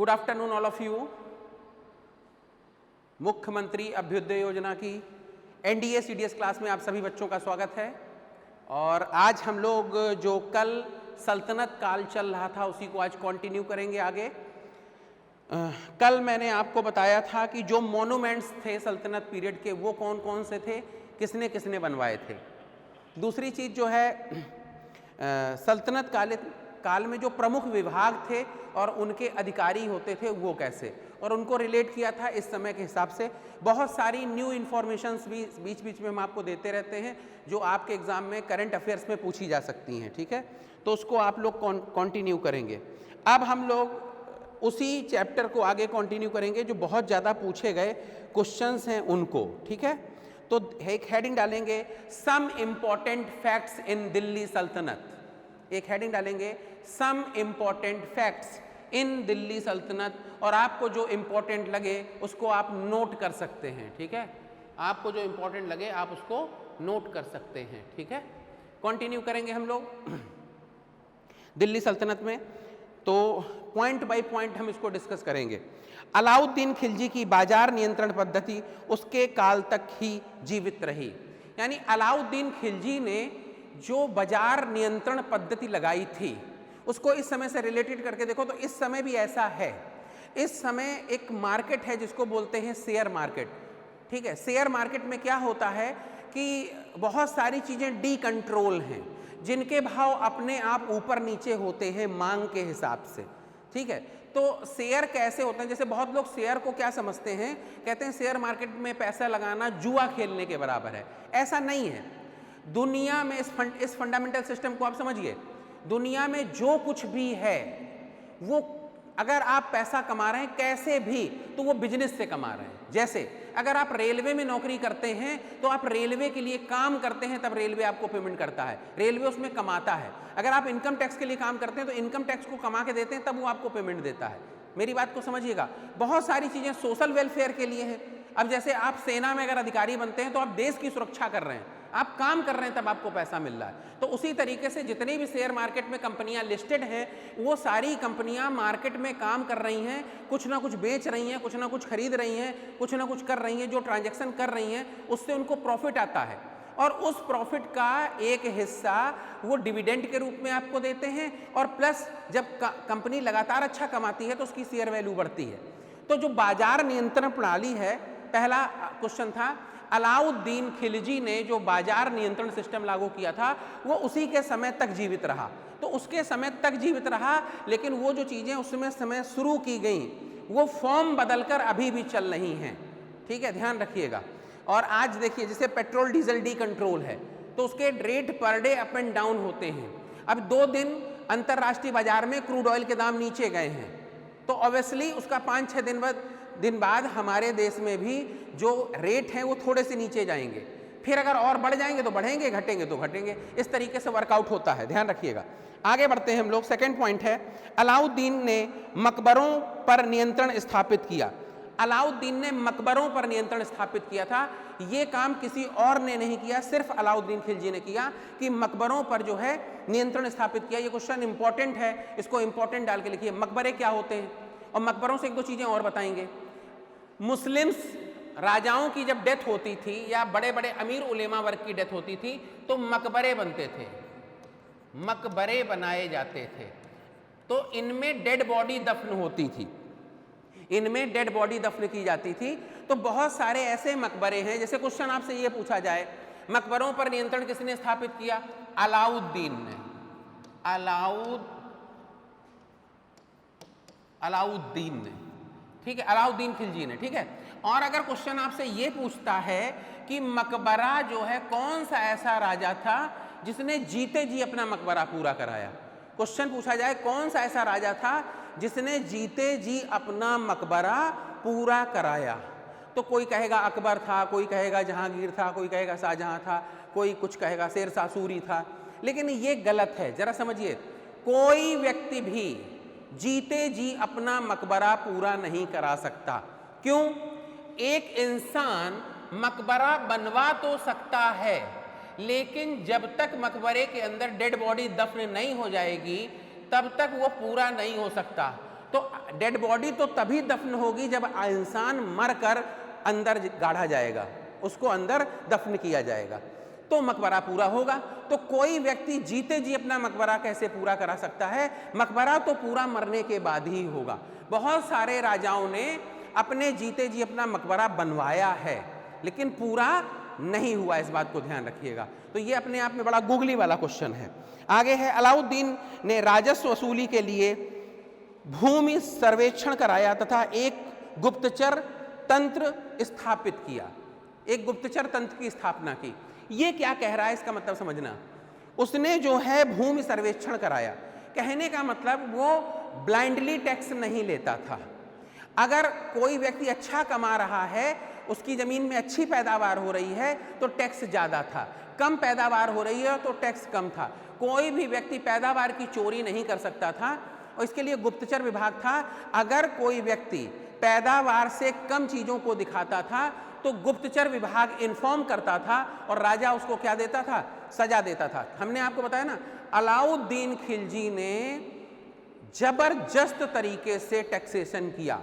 Good afternoon all of you. मुख्यमंत्री अभ्युदय योजना की एनडीए सीडीएस क्लास में आप सभी बच्चों का स्वागत है। और आज हम लोग जो कल सल्तनत काल चल रहा था उसी को आज कंटिन्यू करेंगे आगे। कल मैंने आपको बताया था कि जो मॉन्यूमेंट्स थे सल्तनत पीरियड के वो कौन कौन से थे, किसने किसने बनवाए थे। दूसरी चीज़ जो है सल्तनत काल में जो प्रमुख विभाग थे और उनके अधिकारी होते थे वो कैसे, और उनको रिलेट किया था इस समय के हिसाब से। बहुत सारी न्यू इन्फॉर्मेशंस भी बीच बीच में हम आपको देते रहते हैं जो आपके एग्जाम में करंट अफेयर्स में पूछी जा सकती हैं, ठीक है। तो उसको आप लोग कंटिन्यू करेंगे। अब हम लोग उसी चैप्टर को आगे कंटिन्यू करेंगे जो बहुत ज़्यादा पूछे गए क्वेश्चंस हैं उनको, ठीक है। तो एक हेडिंग डालेंगे some important facts in Delhi सल्तनत। एक हेडिंग डालेंगे some important facts in Delhi सल्तनत, और आपको जो इम्पोर्टेंट लगे उसको आप नोट कर सकते हैं, ठीक है। आपको जो इम्पोर्टेंट लगे आप उसको नोट कर सकते हैं, ठीक है। कंटिन्यू करेंगे हम लोग दिल्ली सल्तनत में, तो पॉइंट बाय पॉइंट हम इसको डिस्कस करेंगे। अलाउद्दीन खिलजी की बाजार नियंत्रण पद्धति उसके काल तक ही जीवित रही। यानी अलाउद्दीन खिलजी ने जो बाजार नियंत्रण पद्धति लगाई थी उसको इस समय से रिलेटेड करके देखो तो इस समय भी ऐसा है। इस समय एक मार्केट है जिसको बोलते हैं शेयर मार्केट, ठीक है। शेयर मार्केट में क्या होता है कि बहुत सारी चीज़ें डी कंट्रोल हैं जिनके भाव अपने आप ऊपर नीचे होते हैं मांग के हिसाब से, ठीक है। तो शेयर कैसे होते हैं, जैसे बहुत लोग शेयर को क्या समझते हैं, कहते हैं शेयर मार्केट में पैसा लगाना जुआ खेलने के बराबर है। ऐसा नहीं है। दुनिया में इस फंडामेंटल सिस्टम को आप समझिए। दुनिया में जो कुछ भी है वो अगर आप पैसा कमा रहे हैं कैसे भी तो वो बिजनेस से कमा रहे हैं। जैसे अगर आप रेलवे में नौकरी करते हैं तो आप रेलवे के लिए काम करते हैं तब रेलवे आपको पेमेंट करता है, रेलवे उसमें कमाता है। अगर आप इनकम टैक्स के लिए काम करते हैं तो इनकम टैक्स को कमा के देते हैं तब वो आपको पेमेंट देता है। मेरी बात को समझिएगा। बहुत सारी चीज़ें सोशल वेलफेयर के लिए है। अब जैसे आप सेना में अगर अधिकारी बनते हैं तो आप देश की सुरक्षा कर रहे हैं, आप काम कर रहे हैं तब आपको पैसा मिल रहा है। तो उसी तरीके से जितनी भी शेयर मार्केट में कंपनियां लिस्टेड हैं वो सारी कंपनियां मार्केट में काम कर रही हैं, कुछ ना कुछ बेच रही हैं, कुछ ना कुछ खरीद रही हैं, कुछ ना कुछ कर रही हैं। जो ट्रांजैक्शन कर रही हैं उससे उनको प्रॉफिट आता है और उस प्रॉफिट का एक हिस्सा वो डिविडेंड के रूप में आपको देते हैं, और प्लस जब कंपनी लगातार अच्छा कमाती है तो उसकी शेयर वैल्यू बढ़ती है। तो जो बाजार नियंत्रण प्रणाली है, पहला क्वेश्चन था अलाउद्दीन खिलजी ने जो बाजार नियंत्रण सिस्टम लागू किया था वो उसी के समय तक जीवित रहा। तो उसके समय तक जीवित रहा, लेकिन वो जो चीज़ें उसमें समय शुरू की गई वो फॉर्म बदलकर अभी भी चल रही हैं, ठीक है, ध्यान रखिएगा। और आज देखिए जैसे पेट्रोल डीजल डी कंट्रोल है तो उसके rate per day up and down होते हैं। अब 2 दिन अंतर्राष्ट्रीय बाजार में क्रूड ऑयल के दाम नीचे गए हैं तो ऑब्वियसली उसका 5-6 दिन बाद हमारे देश में भी जो रेट हैं वो थोड़े से नीचे जाएंगे, फिर अगर और बढ़ जाएंगे तो बढ़ेंगे, घटेंगे तो घटेंगे। इस तरीके से वर्कआउट होता है, ध्यान रखिएगा। आगे बढ़ते हैं हम लोग। सेकंड पॉइंट है अलाउद्दीन ने मकबरों पर नियंत्रण स्थापित किया। अलाउद्दीन ने मकबरों पर नियंत्रण स्थापित किया था। ये काम किसी और ने नहीं किया, सिर्फ अलाउद्दीन खिलजी ने किया कि मकबरों पर जो है नियंत्रण स्थापित किया। ये क्वेश्चन इंपॉर्टेंट है, इसको इंपॉर्टेंट डाल के लिखिए। मकबरे क्या होते हैं, और मकबरों से 1-2 चीज़ें और बताएंगे। मुस्लिम्स राजाओं की जब डेथ होती थी या बड़े बड़े अमीर उलेमा वर्ग की डेथ होती थी तो मकबरे बनते थे, मकबरे बनाए जाते थे। तो इनमें डेड बॉडी दफन होती थी, इनमें डेड बॉडी दफन की जाती थी। तो बहुत सारे ऐसे मकबरे हैं, जैसे क्वेश्चन आपसे ये पूछा जाए मकबरों पर नियंत्रण किसने स्थापित किया? अलाउद्दीन ने, अलाउद्दीन ने, ठीक है, अलाउद्दीन खिलजी ने, ठीक है। और अगर क्वेश्चन आपसे ये पूछता है कि मकबरा जो है कौन सा ऐसा राजा था जिसने जीते जी अपना मकबरा पूरा कराया, क्वेश्चन पूछा जाए कौन सा ऐसा राजा था जिसने जीते जी अपना मकबरा पूरा कराया, तो कोई कहेगा अकबर था, कोई कहेगा जहांगीर था, कोई कहेगा शाहजहां था, कोई कुछ कहेगा शेरशाह सूरी था। लेकिन ये गलत है, जरा समझिए। कोई व्यक्ति भी जीते जी अपना मकबरा पूरा नहीं करा सकता। क्यों? एक इंसान मकबरा बनवा तो सकता है, लेकिन जब तक मकबरे के अंदर डेड बॉडी दफन नहीं हो जाएगी तब तक वो पूरा नहीं हो सकता। तो डेड बॉडी तो तभी दफन होगी जब इंसान मरकर अंदर गाड़ा जाएगा, उसको अंदर दफन किया जाएगा तो मकबरा पूरा होगा। तो कोई व्यक्ति जीते जी अपना मकबरा कैसे पूरा करा सकता है? मकबरा तो पूरा मरने के बाद ही होगा। बहुत सारे राजाओं ने अपने जीते जी अपना मकबरा बनवाया है लेकिन पूरा नहीं हुआ, इस बात को ध्यान रखिएगा। तो ये अपने आप में बड़ा गूगली वाला क्वेश्चन है। आगे है, अलाउद्दीन ने राजस्व वसूली के लिए भूमि सर्वेक्षण कराया तथा एक गुप्तचर तंत्र स्थापित किया। एक गुप्तचर तंत्र की स्थापना की। ये क्या कह रहा है, इसका मतलब समझना। उसने जो है भूमि सर्वेक्षण कराया, कहने का मतलब वो ब्लाइंडली टैक्स नहीं लेता था। अगर कोई व्यक्ति अच्छा कमा रहा है, उसकी जमीन में अच्छी पैदावार हो रही है तो टैक्स ज्यादा था, कम पैदावार हो रही है तो टैक्स कम था। कोई भी व्यक्ति पैदावार की चोरी नहीं कर सकता था और इसके लिए गुप्तचर विभाग था। अगर कोई व्यक्ति पैदावार से कम चीजों को दिखाता था तो गुप्तचर विभाग इन्फॉर्म करता था और राजा उसको क्या देता था? सजा देता था। हमने आपको बताया ना, अलाउद्दीन खिलजी ने जबरदस्त तरीके से टैक्सेशन किया।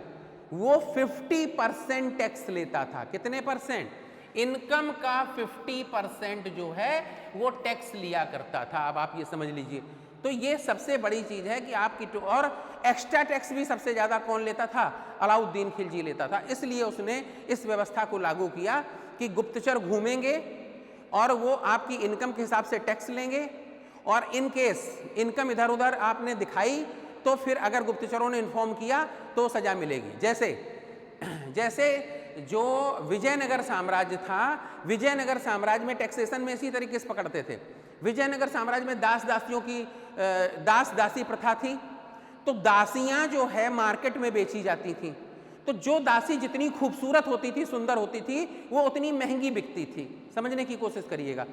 वो 50% टैक्स लेता था। कितने परसेंट? इनकम का 50% जो है वो टैक्स लिया करता था। अब आप ये समझ लीजिए। तो ये सबसे बड़ी चीज है कि आपकी, और एक्स्ट्रा टैक्स भी सबसे ज्यादा कौन लेता था? अलाउद्दीन खिलजी लेता था। इसलिए उसने इस व्यवस्था को लागू किया कि गुप्तचर घूमेंगे और वो आपकी इनकम के हिसाब से टैक्स लेंगे और इन केस इनकम इधर उधर आपने दिखाई तो फिर अगर गुप्तचरों ने इन्फॉर्म किया तो सजा मिलेगी। जैसे जो विजयनगर साम्राज्य था, विजयनगर साम्राज्य में टैक्सेशन में इसी तरीके से पकड़ते थे। विजयनगर साम्राज्य में दास दासी प्रथा थी। तो दासियां जो है मार्केट में बेची जाती थी। तो जो दासी जितनी खूबसूरत होती थी, सुंदर होती थी, वो उतनी महंगी बिकती थी। समझने की कोशिश करिएगा।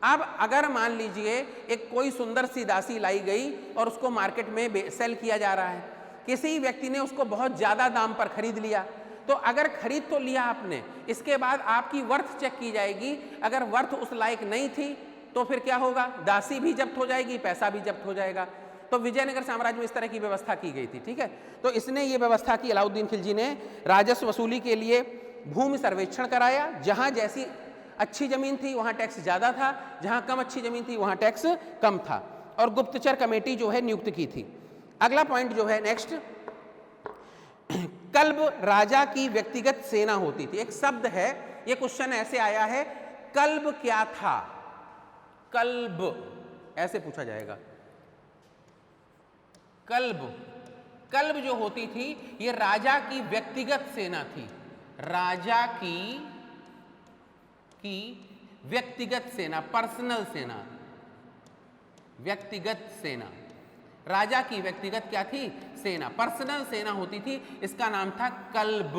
अब अगर मान लीजिए एक कोई सुंदर सी दासी लाई गई और उसको मार्केट में सेल किया जा रहा है, किसी व्यक्ति ने उसको बहुत ज्यादा दाम पर खरीद लिया, तो अगर खरीद तो लिया आपने, इसके बाद आपकी वर्थ चेक की जाएगी। अगर वर्थ उस लायक नहीं थी तो फिर क्या होगा? दासी भी जब्त हो जाएगी, पैसा भी जब्त हो जाएगा। तो विजयनगर साम्राज्य में इस तरह की व्यवस्था की गई थी। ठीक है, तो इसने ये व्यवस्था की, अलाउद्दीन खिलजी ने राजस्व वसूली के लिए भूमि सर्वेक्षण कराया। जहां जैसी अच्छी जमीन थी वहां टैक्स ज्यादा था, जहां कम अच्छी जमीन थी वहां टैक्स कम था, और गुप्तचर कमेटी जो है नियुक्त की थी। अगला पॉइंट जो है नेक्स्ट, कल्ब राजा की व्यक्तिगत सेना होती थी। एक शब्द है, ये क्वेश्चन ऐसे आया है, कल्ब क्या था? कल्ब ऐसे पूछा जाएगा। कल्ब जो होती थी ये राजा की व्यक्तिगत सेना थी। राजा की व्यक्तिगत सेना, पर्सनल सेना, व्यक्तिगत सेना। राजा की व्यक्तिगत क्या थी? सेना, पर्सनल सेना होती थी। इसका नाम था कल्ब।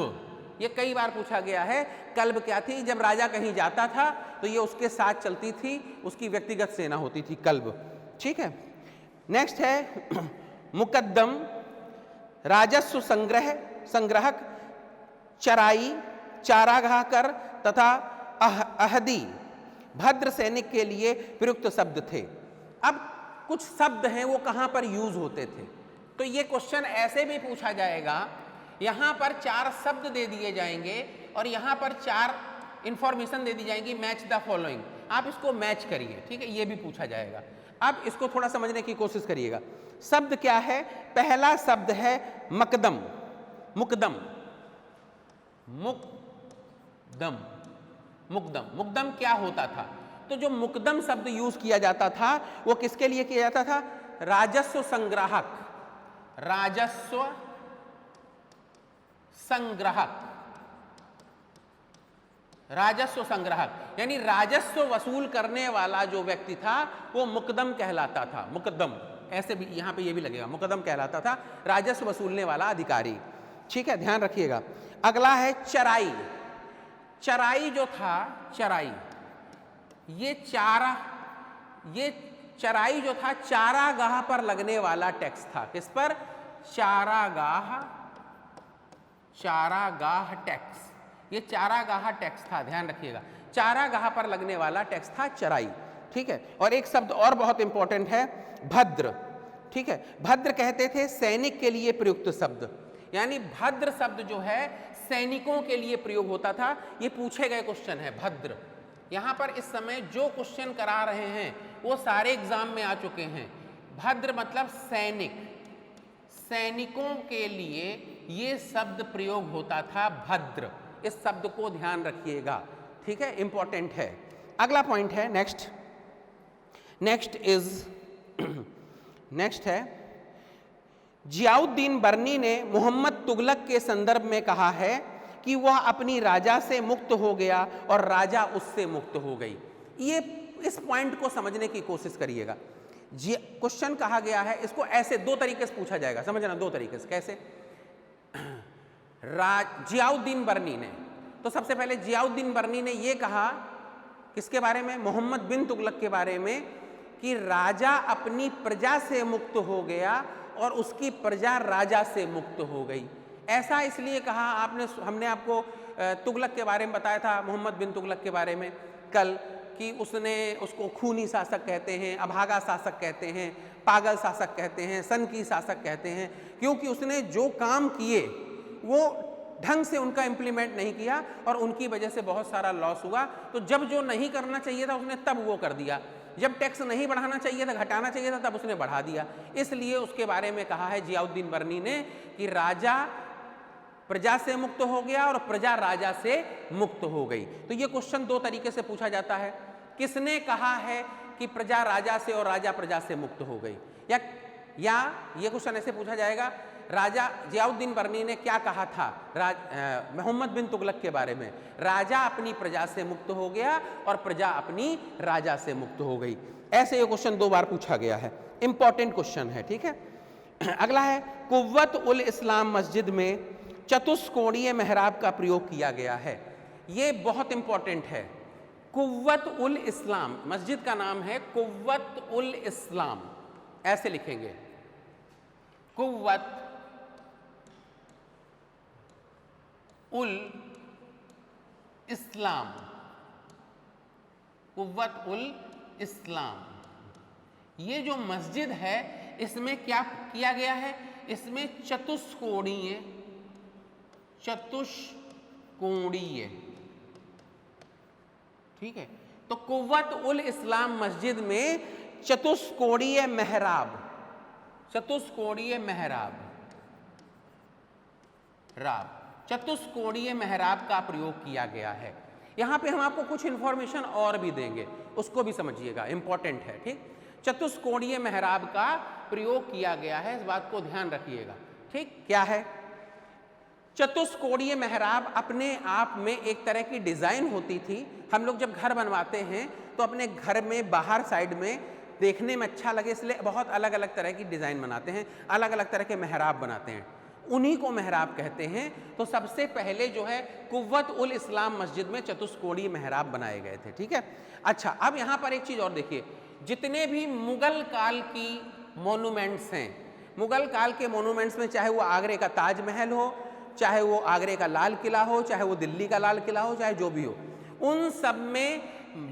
ये कई बार पूछा गया है, कल्ब क्या थी? जब राजा कहीं जाता था तो ये उसके साथ चलती थी, उसकी व्यक्तिगत सेना होती थी कल्ब। ठीक है, नेक्स्ट है मुकद्दम, राजस्व संग्रहक, चराई, चारागाह कर तथा अहदी भद्र सैनिक के लिए प्रयुक्त शब्द थे। अब कुछ शब्द हैं वो कहां पर यूज होते थे, तो ये क्वेश्चन ऐसे भी पूछा जाएगा। यहां पर 4 शब्द दे दिए जाएंगे और यहां पर 4 इंफॉर्मेशन दे दी जाएंगी, मैच द फॉलोइंग। आप इसको मैच करिए। ठीक है, ये भी पूछा जाएगा। अब इसको थोड़ा समझने की कोशिश करिएगा। शब्द क्या है? पहला शब्द है मकदम, मुकदम, मुकदम, मुकदम। मुकदम क्या होता था? तो जो मुकदम शब्द यूज किया जाता था वो किसके लिए किया जाता था? राजस्व संग्राहक, राजस्व संग्राहक, राजस्व संग्राहक, यानी राजस्व वसूल करने वाला जो व्यक्ति था वो मुकदम कहलाता था। मुकदम, ऐसे भी यहां पे ये भी लगेगा, मुकदम कहलाता था, राजस्व वसूलने वाला अधिकारी। ठीक है, ध्यान रखिएगा। अगला है चराई। चराई जो था, चराई, ये चराई जो था चारागाह पर लगने वाला टैक्स था। किस पर? चारागाह टैक्स। ये चारागाह टैक्स था, ध्यान रखिएगा। चारागाह पर लगने वाला टैक्स था चराई। ठीक है, और एक शब्द और बहुत इंपॉर्टेंट है, भद्र। ठीक है। भद्र कहते थे सैनिक के लिए प्रयुक्त शब्द, यानी भद्र शब्द जो है सैनिकों के लिए प्रयोग होता था। ये पूछे गए क्वेश्चन है भद्र। यहाँ पर इस समय जो क्वेश्चन करा रहे हैं वो सारे एग्जाम में आ चुके हैं। भद्र मतलब सैनिक, सैनिकों के लिए ये शब्द प्रयोग होता था भद्र। इस शब्द को ध्यान रखिएगा, ठीक है, इंपॉर्टेंट है। अगला पॉइंट है नेक्स्ट है जियाउद्दीन बर्नी ने मोहम्मद तुगलक के संदर्भ में कहा है कि वह अपनी राजा से मुक्त हो गया और राजा उससे मुक्त हो गई। ये इस पॉइंट को समझने की कोशिश करिएगा। क्वेश्चन कहा गया है, इसको ऐसे दो तरीके से पूछा जाएगा, समझना, दो तरीके से। कैसे? जियाउद्दीन बर्नी ने, तो सबसे पहले जियाउद्दीन बर्नी ने यह कहा किसके बारे में? मोहम्मद बिन तुगलक के बारे में, कि राजा अपनी प्रजा से मुक्त हो गया और उसकी प्रजा राजा से मुक्त हो गई। ऐसा इसलिए कहा, हमने आपको तुगलक के बारे में बताया था, मोहम्मद बिन तुगलक के बारे में कल, कि उसको खूनी शासक कहते हैं, अभागा शासक कहते हैं, पागल शासक कहते हैं, सनकी शासक कहते हैं, क्योंकि उसने जो काम किए वो ढंग से उनका इम्प्लीमेंट नहीं किया और उनकी वजह से बहुत सारा लॉस हुआ। तो जब जो नहीं करना चाहिए था उसने तब वो कर दिया, जब टैक्स नहीं बढ़ाना चाहिए था, घटाना चाहिए था, तब उसने बढ़ा दिया। इसलिए उसके बारे में कहा है जियाउद्दीन बर्नी ने कि राजा प्रजा से मुक्त हो गया और प्रजा राजा से मुक्त हो गई। तो ये क्वेश्चन दो तरीके से पूछा जाता है। किसने कहा है कि प्रजा राजा से और राजा प्रजा से मुक्त हो गई? या ये क्वेश्चन ऐसे पूछा जाएगा, राजा जियाउद्दीन बर्नी ने क्या कहा था मोहम्मद बिन तुगलक के बारे में? राजा अपनी प्रजा से मुक्त हो गया और प्रजा अपनी राजा से मुक्त हो गई। ऐसे ये क्वेश्चन दो बार पूछा गया है, इंपॉर्टेंट क्वेश्चन है, ठीक है। अगला है कुव्वत उल इस्लाम मस्जिद में चतुष्कोणीय मेहराब का प्रयोग किया गया है। ये बहुत इंपॉर्टेंट है। कुव्वत उल इस्लाम, मस्जिद का नाम है कुव्वत उल इस्लाम, ऐसे लिखेंगे, कुव्वत उल इस्लाम, कुव्वत उल इस्लाम। ये जो मस्जिद है इसमें क्या किया गया है? इसमें चतुष्कोणीय, ठीक है। तो कुव्वत उल इस्लाम मस्जिद में चतुष्कोणीय मेहराब, चतुष्कोणीय मेहराब का प्रयोग किया गया है। यहां पे हम आपको कुछ इंफॉर्मेशन और भी देंगे, उसको भी समझिएगा, इंपॉर्टेंट है, ठीक। चतुष्कोणीय मेहराब का प्रयोग किया गया है, इस बात को ध्यान रखिएगा, ठीक। क्या है? चतुष्कोणीय मेहराब अपने आप में एक तरह की डिजाइन होती थी। हम लोग जब घर बनवाते हैं तो अपने घर में बाहर साइड में देखने में अच्छा लगे इसलिए बहुत अलग अलग तरह की डिजाइन बनाते हैं, अलग अलग तरह के मेहराब बनाते हैं, उन्हीं को मेहराब कहते हैं। तो सबसे पहले जो है कुव्वत उल इस्लाम मस्जिद में चतुष्कोणीय मेहराब बनाए गए थे, ठीक है। अच्छा, अब यहाँ पर एक चीज और देखिए, जितने भी मुगल काल की मोन्यूमेंट्स हैं, मुगल काल के मोन्यूमेंट्स में चाहे वो आगरे का ताजमहल हो, चाहे वो आगरे का लाल किला हो, चाहे वो दिल्ली का लाल किला हो, चाहे जो भी हो, उन सब में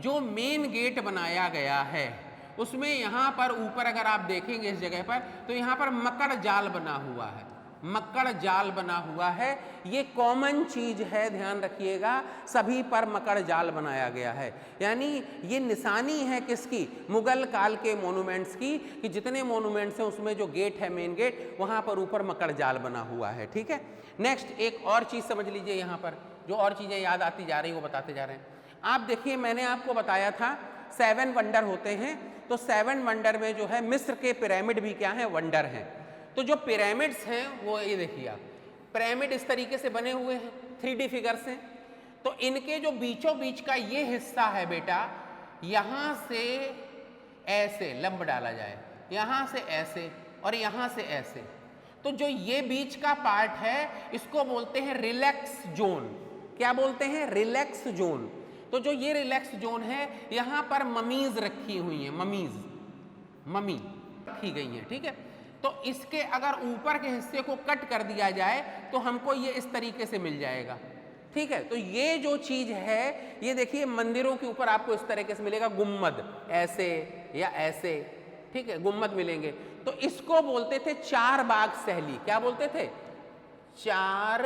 जो मेन गेट बनाया गया है उसमें यहाँ पर ऊपर अगर आप देखेंगे इस जगह पर, तो यहाँ पर मकड़ जाल बना हुआ है, मकड़ जाल बना हुआ है। ये कॉमन चीज है, ध्यान रखिएगा, सभी पर मकड़ जाल बनाया गया है। यानी ये निशानी है किसकी? मुगल काल के मोन्यूमेंट्स की, कि जितने मोन्यूमेंट्स हैं उसमें जो गेट है, मेन गेट, वहां पर ऊपर मकड़ जाल बना हुआ है, ठीक है। नेक्स्ट एक और चीज समझ लीजिए, यहाँ पर जो और चीजें याद आती जा रही वो बताते जा रहे हैं। आप देखिए, मैंने आपको बताया था 7 वंडर होते हैं, तो 7 वंडर में जो है मिस्र के पिरामिड भी क्या है? वंडर हैं। तो जो पिरामिड्स हैं वो ये देखिए आप, पिरामिड इस तरीके से बने हुए हैं, 3D फिगर्स हैं। तो इनके जो बीचों बीच का ये हिस्सा है बेटा, यहां से ऐसे लंब डाला जाए, यहां से ऐसे और यहां से ऐसे, तो जो ये बीच का पार्ट है इसको बोलते हैं रिलैक्स जोन। क्या बोलते हैं? Relax zone. तो जो ये रिलैक्स जोन है, यहां पर ममीज रखी हुई हैं, ममी रखी गई हैं, ठीक है। तो इसके अगर ऊपर के हिस्से को कट कर दिया जाए तो हमको ये इस तरीके से मिल जाएगा, ठीक है। तो ये जो चीज है, ये देखिए मंदिरों के ऊपर आपको इस तरीके से मिलेगा, गुम्मद ऐसे या ऐसे, ठीक है, गुम्मद मिलेंगे। तो इसको बोलते थे चार बाग शैली। क्या बोलते थे? चार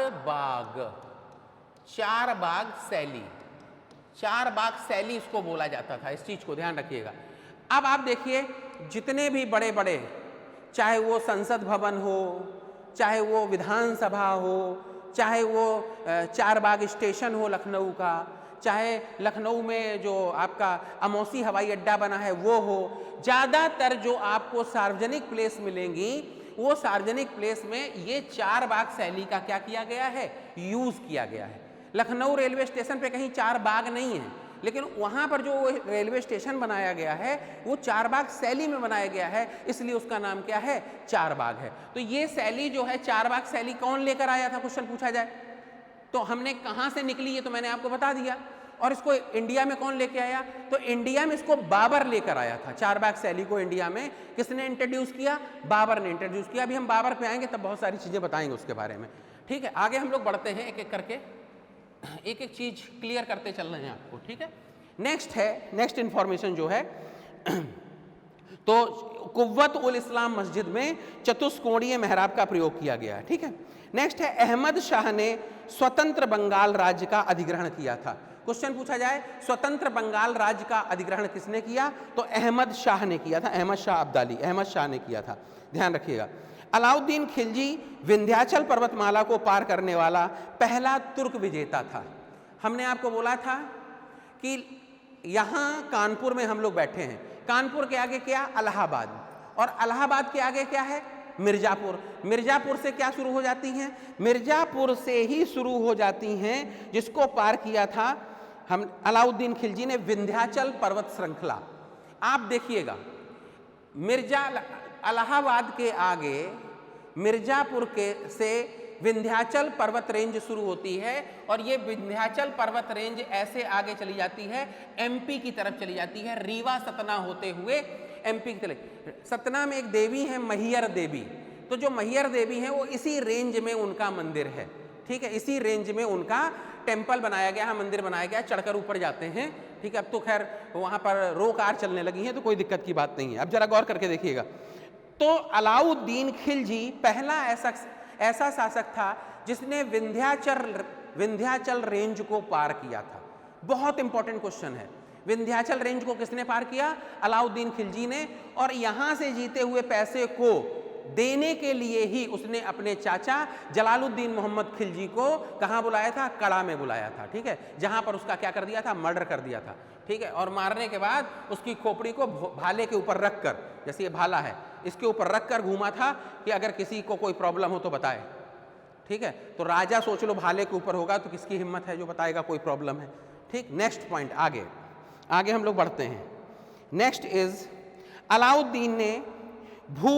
बाग शैली। चार बाग शैली इसको बोला जाता था। इस चीज को ध्यान रखिएगा। अब आप देखिए, जितने भी बड़े बड़े, चाहे वो संसद भवन हो, चाहे वो विधानसभा हो, चाहे वो चार बाग स्टेशन हो लखनऊ का, चाहे लखनऊ में जो आपका अमौसी हवाई अड्डा बना है वो हो, ज़्यादातर जो आपको सार्वजनिक प्लेस मिलेंगी वो सार्वजनिक प्लेस में ये चार बाग शैली का क्या किया गया है? यूज़ किया गया है। लखनऊ रेलवे स्टेशन पे कहीं चार बाग नहीं है, लेकिन वहाँ पर जो रेलवे स्टेशन बनाया गया है वो चार बाग शैली में बनाया गया है, इसलिए उसका नाम क्या है? चार बाग है। तो ये शैली जो है, चार बाग शैली कौन लेकर आया था, क्वेश्चन पूछा जाए तो हमने कहाँ से निकली ये तो मैंने आपको बता दिया। और इसको इंडिया में कौन लेके आया? तो इंडिया में इसको बाबर लेकर आया था। चार बाग शैली को इंडिया में किसने इंट्रोड्यूस किया? बाबर ने इंट्रोड्यूस किया। अभी हम बाबर पे आएंगे तब बहुत सारी चीज़ें बताएंगे उसके बारे में। ठीक है, आगे हम लोग बढ़ते हैं, एक एक करके एक एक चीज क्लियर करते चल रहे हैं आपको। ठीक है, नेक्स्ट इंफॉर्मेशन जो है तो कुव्वत उल इस्लाम मस्जिद में चतुष्कोणीय मेहराब का प्रयोग किया गया है। ठीक है, नेक्स्ट है अहमद शाह ने स्वतंत्र बंगाल राज्य का अधिग्रहण किया था। क्वेश्चन पूछा जाए स्वतंत्र बंगाल राज्य का अधिग्रहण किसने किया? तो अहमद शाह ने किया था। अहमद शाह अब्दाली, अहमद शाह ने किया था, ध्यान रखिएगा। अलाउद्दीन खिलजी विंध्याचल पर्वतमाला को पार करने वाला पहला तुर्क विजेता था। हमने आपको बोला था कि यहाँ कानपुर में हम लोग बैठे हैं, कानपुर के आगे क्या? इलाहाबाद, और इलाहाबाद के आगे क्या है? मिर्जापुर। मिर्जापुर से क्या शुरू हो जाती हैं? मिर्जापुर से ही शुरू हो जाती हैं, जिसको पार किया था हम अलाउद्दीन खिलजी ने, विंध्याचल पर्वत श्रृंखला। आप देखिएगा, इलाहाबाद के आगे मिर्जापुर के से विंध्याचल पर्वत रेंज शुरू होती है, और ये विंध्याचल पर्वत रेंज ऐसे आगे चली जाती है, एमपी की तरफ चली जाती है, रीवा सतना होते हुए एमपी की तरफ। सतना में एक देवी है मैहर देवी, तो जो मैहर देवी है वो इसी रेंज में उनका मंदिर है। ठीक है, इसी रेंज में उनका टेम्पल बनाया गया है, मंदिर बनाया गया, चढ़कर ऊपर जाते हैं। ठीक है, अब तो खैर वहाँ पर रो कार चलने लगी है तो कोई दिक्कत की बात नहीं है। अब जरा गौर करके देखिएगा, तो अलाउद्दीन खिलजी पहला ऐसा शासक था जिसने विंध्याचल रेंज को पार किया था। बहुत इंपॉर्टेंट क्वेश्चन है, विंध्याचल रेंज को किसने पार किया? अलाउद्दीन खिलजी ने। और यहां से जीते हुए पैसे को देने के लिए ही उसने अपने चाचा जलालुद्दीन मोहम्मद खिलजी को कहां बुलाया था? कड़ा में बुलाया था। ठीक है, जहां पर उसका क्या कर दिया था? मर्डर कर दिया था। ठीक है, और मारने के बाद उसकी खोपड़ी को भाले के ऊपर रखकर, जैसे ये भाला है, इसके ऊपर रखकर घूमा था कि अगर किसी को कोई प्रॉब्लम हो तो बताए। ठीक है, तो राजा सोच लो भाले के ऊपर होगा तो किसकी हिम्मत है जो बताएगा कोई प्रॉब्लम है। ठीक, नेक्स्ट पॉइंट, आगे हम लोग बढ़ते हैं। नेक्स्ट इज अलाउद्दीन ने भू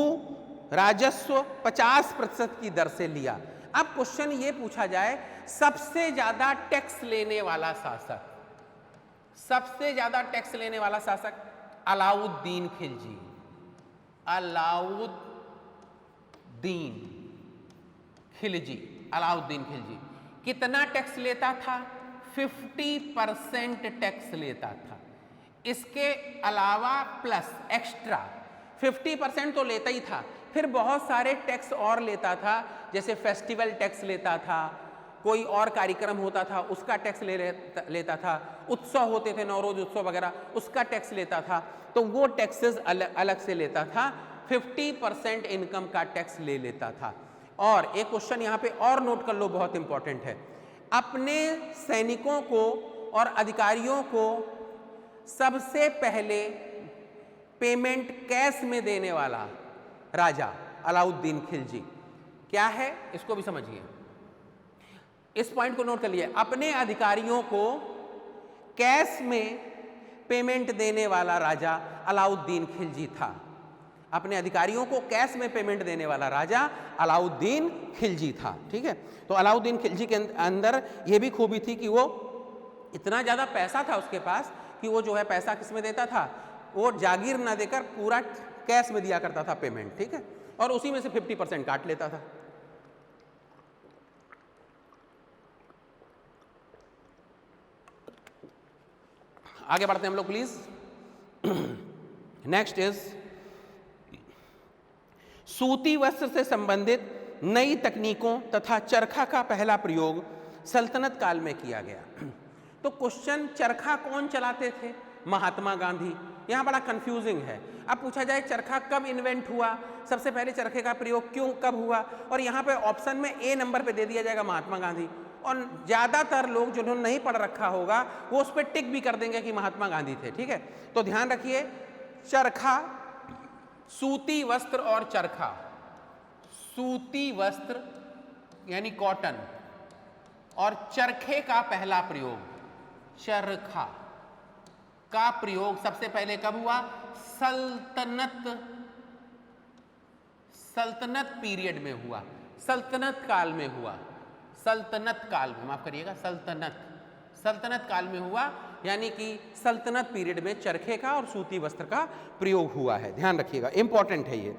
राजस्व 50% की दर से लिया। अब क्वेश्चन ये पूछा जाए, सबसे ज्यादा टैक्स लेने वाला शासक, सबसे ज्यादा टैक्स लेने वाला शासक अलाउद्दीन खिलजी। अलाउद्दीन खिलजी कितना टैक्स लेता था? 50% टैक्स लेता था। इसके अलावा प्लस एक्स्ट्रा 50% तो लेता ही था, फिर बहुत सारे टैक्स और लेता था, जैसे फेस्टिवल टैक्स लेता था, कोई और कार्यक्रम होता था उसका टैक्स लेता था, उत्सव होते थे नवरोज उत्सव वगैरह, उसका टैक्स लेता था, तो वो टैक्सेस अलग से लेता था। 50% इनकम का टैक्स ले लेता था। और एक क्वेश्चन यहाँ पे और नोट कर लो, बहुत इंपॉर्टेंट है, अपने सैनिकों को और अधिकारियों को सबसे पहले पेमेंट कैश में देने वाला राजा अलाउद्दीन खिलजी। क्या है इसको भी समझिए, इस पॉइंट को नोट कर लिए। अपने अधिकारियों को कैश में पेमेंट देने वाला राजा अलाउद्दीन खिलजी था। अपने अधिकारियों को कैश में पेमेंट देने वाला राजा अलाउद्दीन खिलजी था। ठीक है, तो अलाउद्दीन खिलजी के अंदर यह भी खूबी थी कि वो इतना ज़्यादा पैसा था उसके पास कि वो जो है पैसा किस में देता था? वो जागीर ना देकर पूरा कैश में दिया करता था पेमेंट। ठीक है, और उसी में से 50% काट लेता था। आगे बढ़ते हैं हम लोग प्लीज। नेक्स्ट इज सूती वस्त्र से संबंधित नई तकनीकों तथा चरखा का पहला प्रयोग सल्तनत काल में किया गया। तो क्वेश्चन, चरखा कौन चलाते थे? महात्मा गांधी। यहाँ बड़ा कंफ्यूजिंग है। अब पूछा जाए चरखा कब इन्वेंट हुआ, सबसे पहले चरखे का प्रयोग क्यों कब हुआ, और यहाँ पे ऑप्शन में ए नंबर पे दे दिया जाएगा महात्मा गांधी। और ज़्यादातर लोग जिन्होंने नहीं पढ़ रखा होगा वो उस पर टिक भी कर देंगे कि महात्मा गांधी थे। ठीक है, तो ध्यान रखिए, चरखा, सूती वस्त्र और चरखा, सूती वस्त्र यानी कॉटन और चरखे का पहला प्रयोग, चरखा का प्रयोग सबसे पहले कब हुआ? सल्तनत पीरियड में हुआ, सल्तनत काल में हुआ, सल्तनत काल में, माफ करिएगा, सल्तनत काल में हुआ, यानी कि सल्तनत पीरियड में चरखे का और सूती वस्त्र का प्रयोग हुआ है। ध्यान रखिएगा, इंपॉर्टेंट है ये।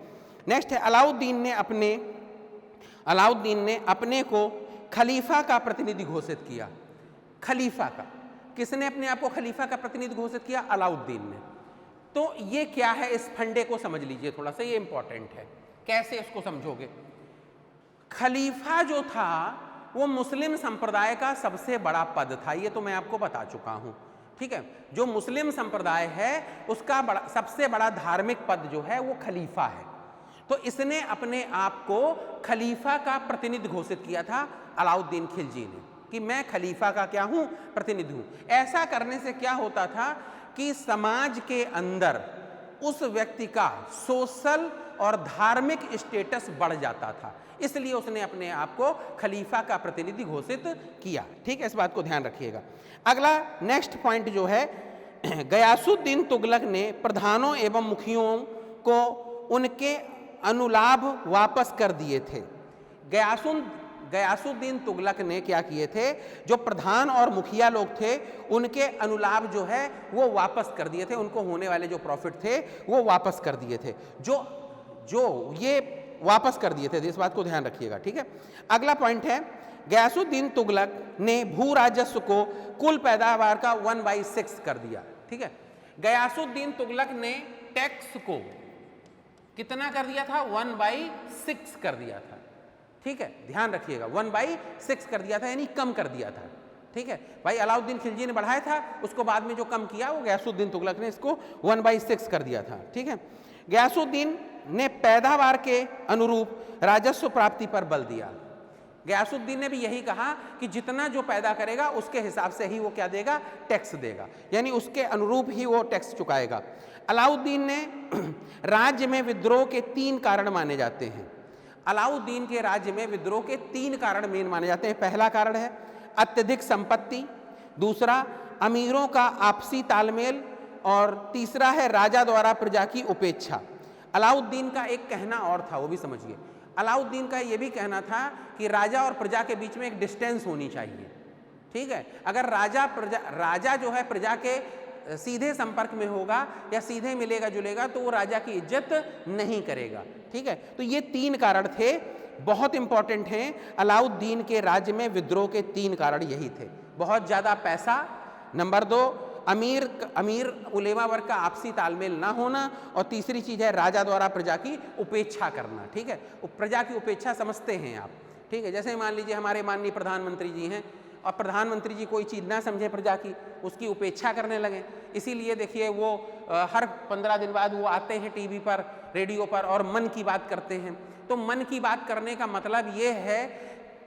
नेक्स्ट है, अलाउद्दीन ने अपने को खलीफा का प्रतिनिधि घोषित किया। खलीफा का, किसने अपने आप को खलीफा का प्रतिनिधि घोषित किया? अलाउद्दीन ने। तो ये क्या है, इस फंडे को समझ लीजिए थोड़ा सा, ये इंपॉर्टेंट है। कैसे इसको समझोगे? खलीफा जो था वो मुस्लिम संप्रदाय का सबसे बड़ा पद था, ये तो मैं आपको बता चुका हूं। ठीक है, जो मुस्लिम संप्रदाय है उसका सबसे बड़ा धार्मिक पद जो है वो खलीफा है। तो इसने अपने आप को खलीफा का प्रतिनिधि घोषित किया था अलाउद्दीन खिलजी ने, कि मैं खलीफा का क्या हूं? प्रतिनिधि हूं। ऐसा करने से क्या होता था कि समाज के अंदर उस व्यक्ति का सोशल और धार्मिक स्टेटस बढ़ जाता था, इसलिए उसने अपने आप को खलीफा का प्रतिनिधि घोषित किया। ठीक है, इस बात को ध्यान रखिएगा। अगला नेक्स्ट पॉइंट जो है, गयासुद्दीन तुगलक ने प्रधानों एवं मुखियों को उनके अनुलाभ वापस कर दिए थे। गयासुद्दीन तुगलक ने क्या किए थे? जो प्रधान और मुखिया लोग थे उनके अनुलाभ जो है वो वापस कर दिए थे, उनको होने वाले जो प्रॉफिट थे वो वापस कर दिए थे, जो ये वापस कर दिए थे। इस बात को ध्यान रखिएगा। ठीक है, अगला पॉइंट है, गयासुद्दीन तुगलक ने भू राजस्व को कुल पैदावार का 1/6 कर दिया। ठीक है, गयासुद्दीन तुगलक ने टैक्स को कितना कर दिया था? 1/6 कर दिया था। ठीक है, ध्यान रखिएगा, 1/6 कर दिया था, यानी कम कर दिया था। ठीक है भाई, अलाउद्दीन खिलजी ने बढ़ाया था, उसको बाद में जो कम किया वो गयासुद्दीन तुगलक ने इसको 1/6 कर दिया था। ठीक है, गयासुद्दीन ने पैदावार के अनुरूप राजस्व प्राप्ति पर बल दिया। गयासुद्दीन ने भी यही कहा कि जितना जो पैदा करेगा उसके हिसाब से ही वो क्या देगा? टैक्स देगा, यानी उसके अनुरूप ही वो टैक्स चुकाएगा। अलाउद्दीन ने राज्य में विद्रोह के 3 कारण माने जाते हैं। अलाउद्दीन के राज्य में विद्रोह के 3 कारण मेन माने जाते हैं। पहला कारण है अत्यधिक संपत्ति, दूसरा अमीरों का आपसी तालमेल, और तीसरा है राजा द्वारा प्रजा की उपेक्षा। अलाउद्दीन का एक कहना और था, वो भी समझिए। अलाउद्दीन का ये भी कहना था कि राजा और प्रजा के बीच में एक डिस्टेंस होनी चाहिए। ठीक है, अगर राजा जो है प्रजा के सीधे संपर्क में होगा या सीधे मिलेगा जुलेगा तो वो राजा की इज्जत नहीं करेगा। ठीक है, तो ये 3 कारण थे, बहुत इंपॉर्टेंट हैं। अलाउद्दीन के राज्य में विद्रोह के 3 कारण यही थे। बहुत ज़्यादा पैसा, नंबर 2 अमीर उलेमा वर्ग का आपसी तालमेल ना होना, और तीसरी चीज़ है राजा द्वारा प्रजा की उपेक्षा करना। ठीक है, प्रजा की उपेक्षा समझते हैं आप। ठीक है, जैसे मान लीजिए हमारे माननीय प्रधानमंत्री जी हैं और प्रधानमंत्री जी कोई चीज़ ना समझे प्रजा की, उसकी उपेक्षा करने लगे। इसीलिए देखिए वो हर 15 दिन बाद वो आते हैं टीवी पर, रेडियो पर और मन की बात करते हैं। तो मन की बात करने का मतलब ये है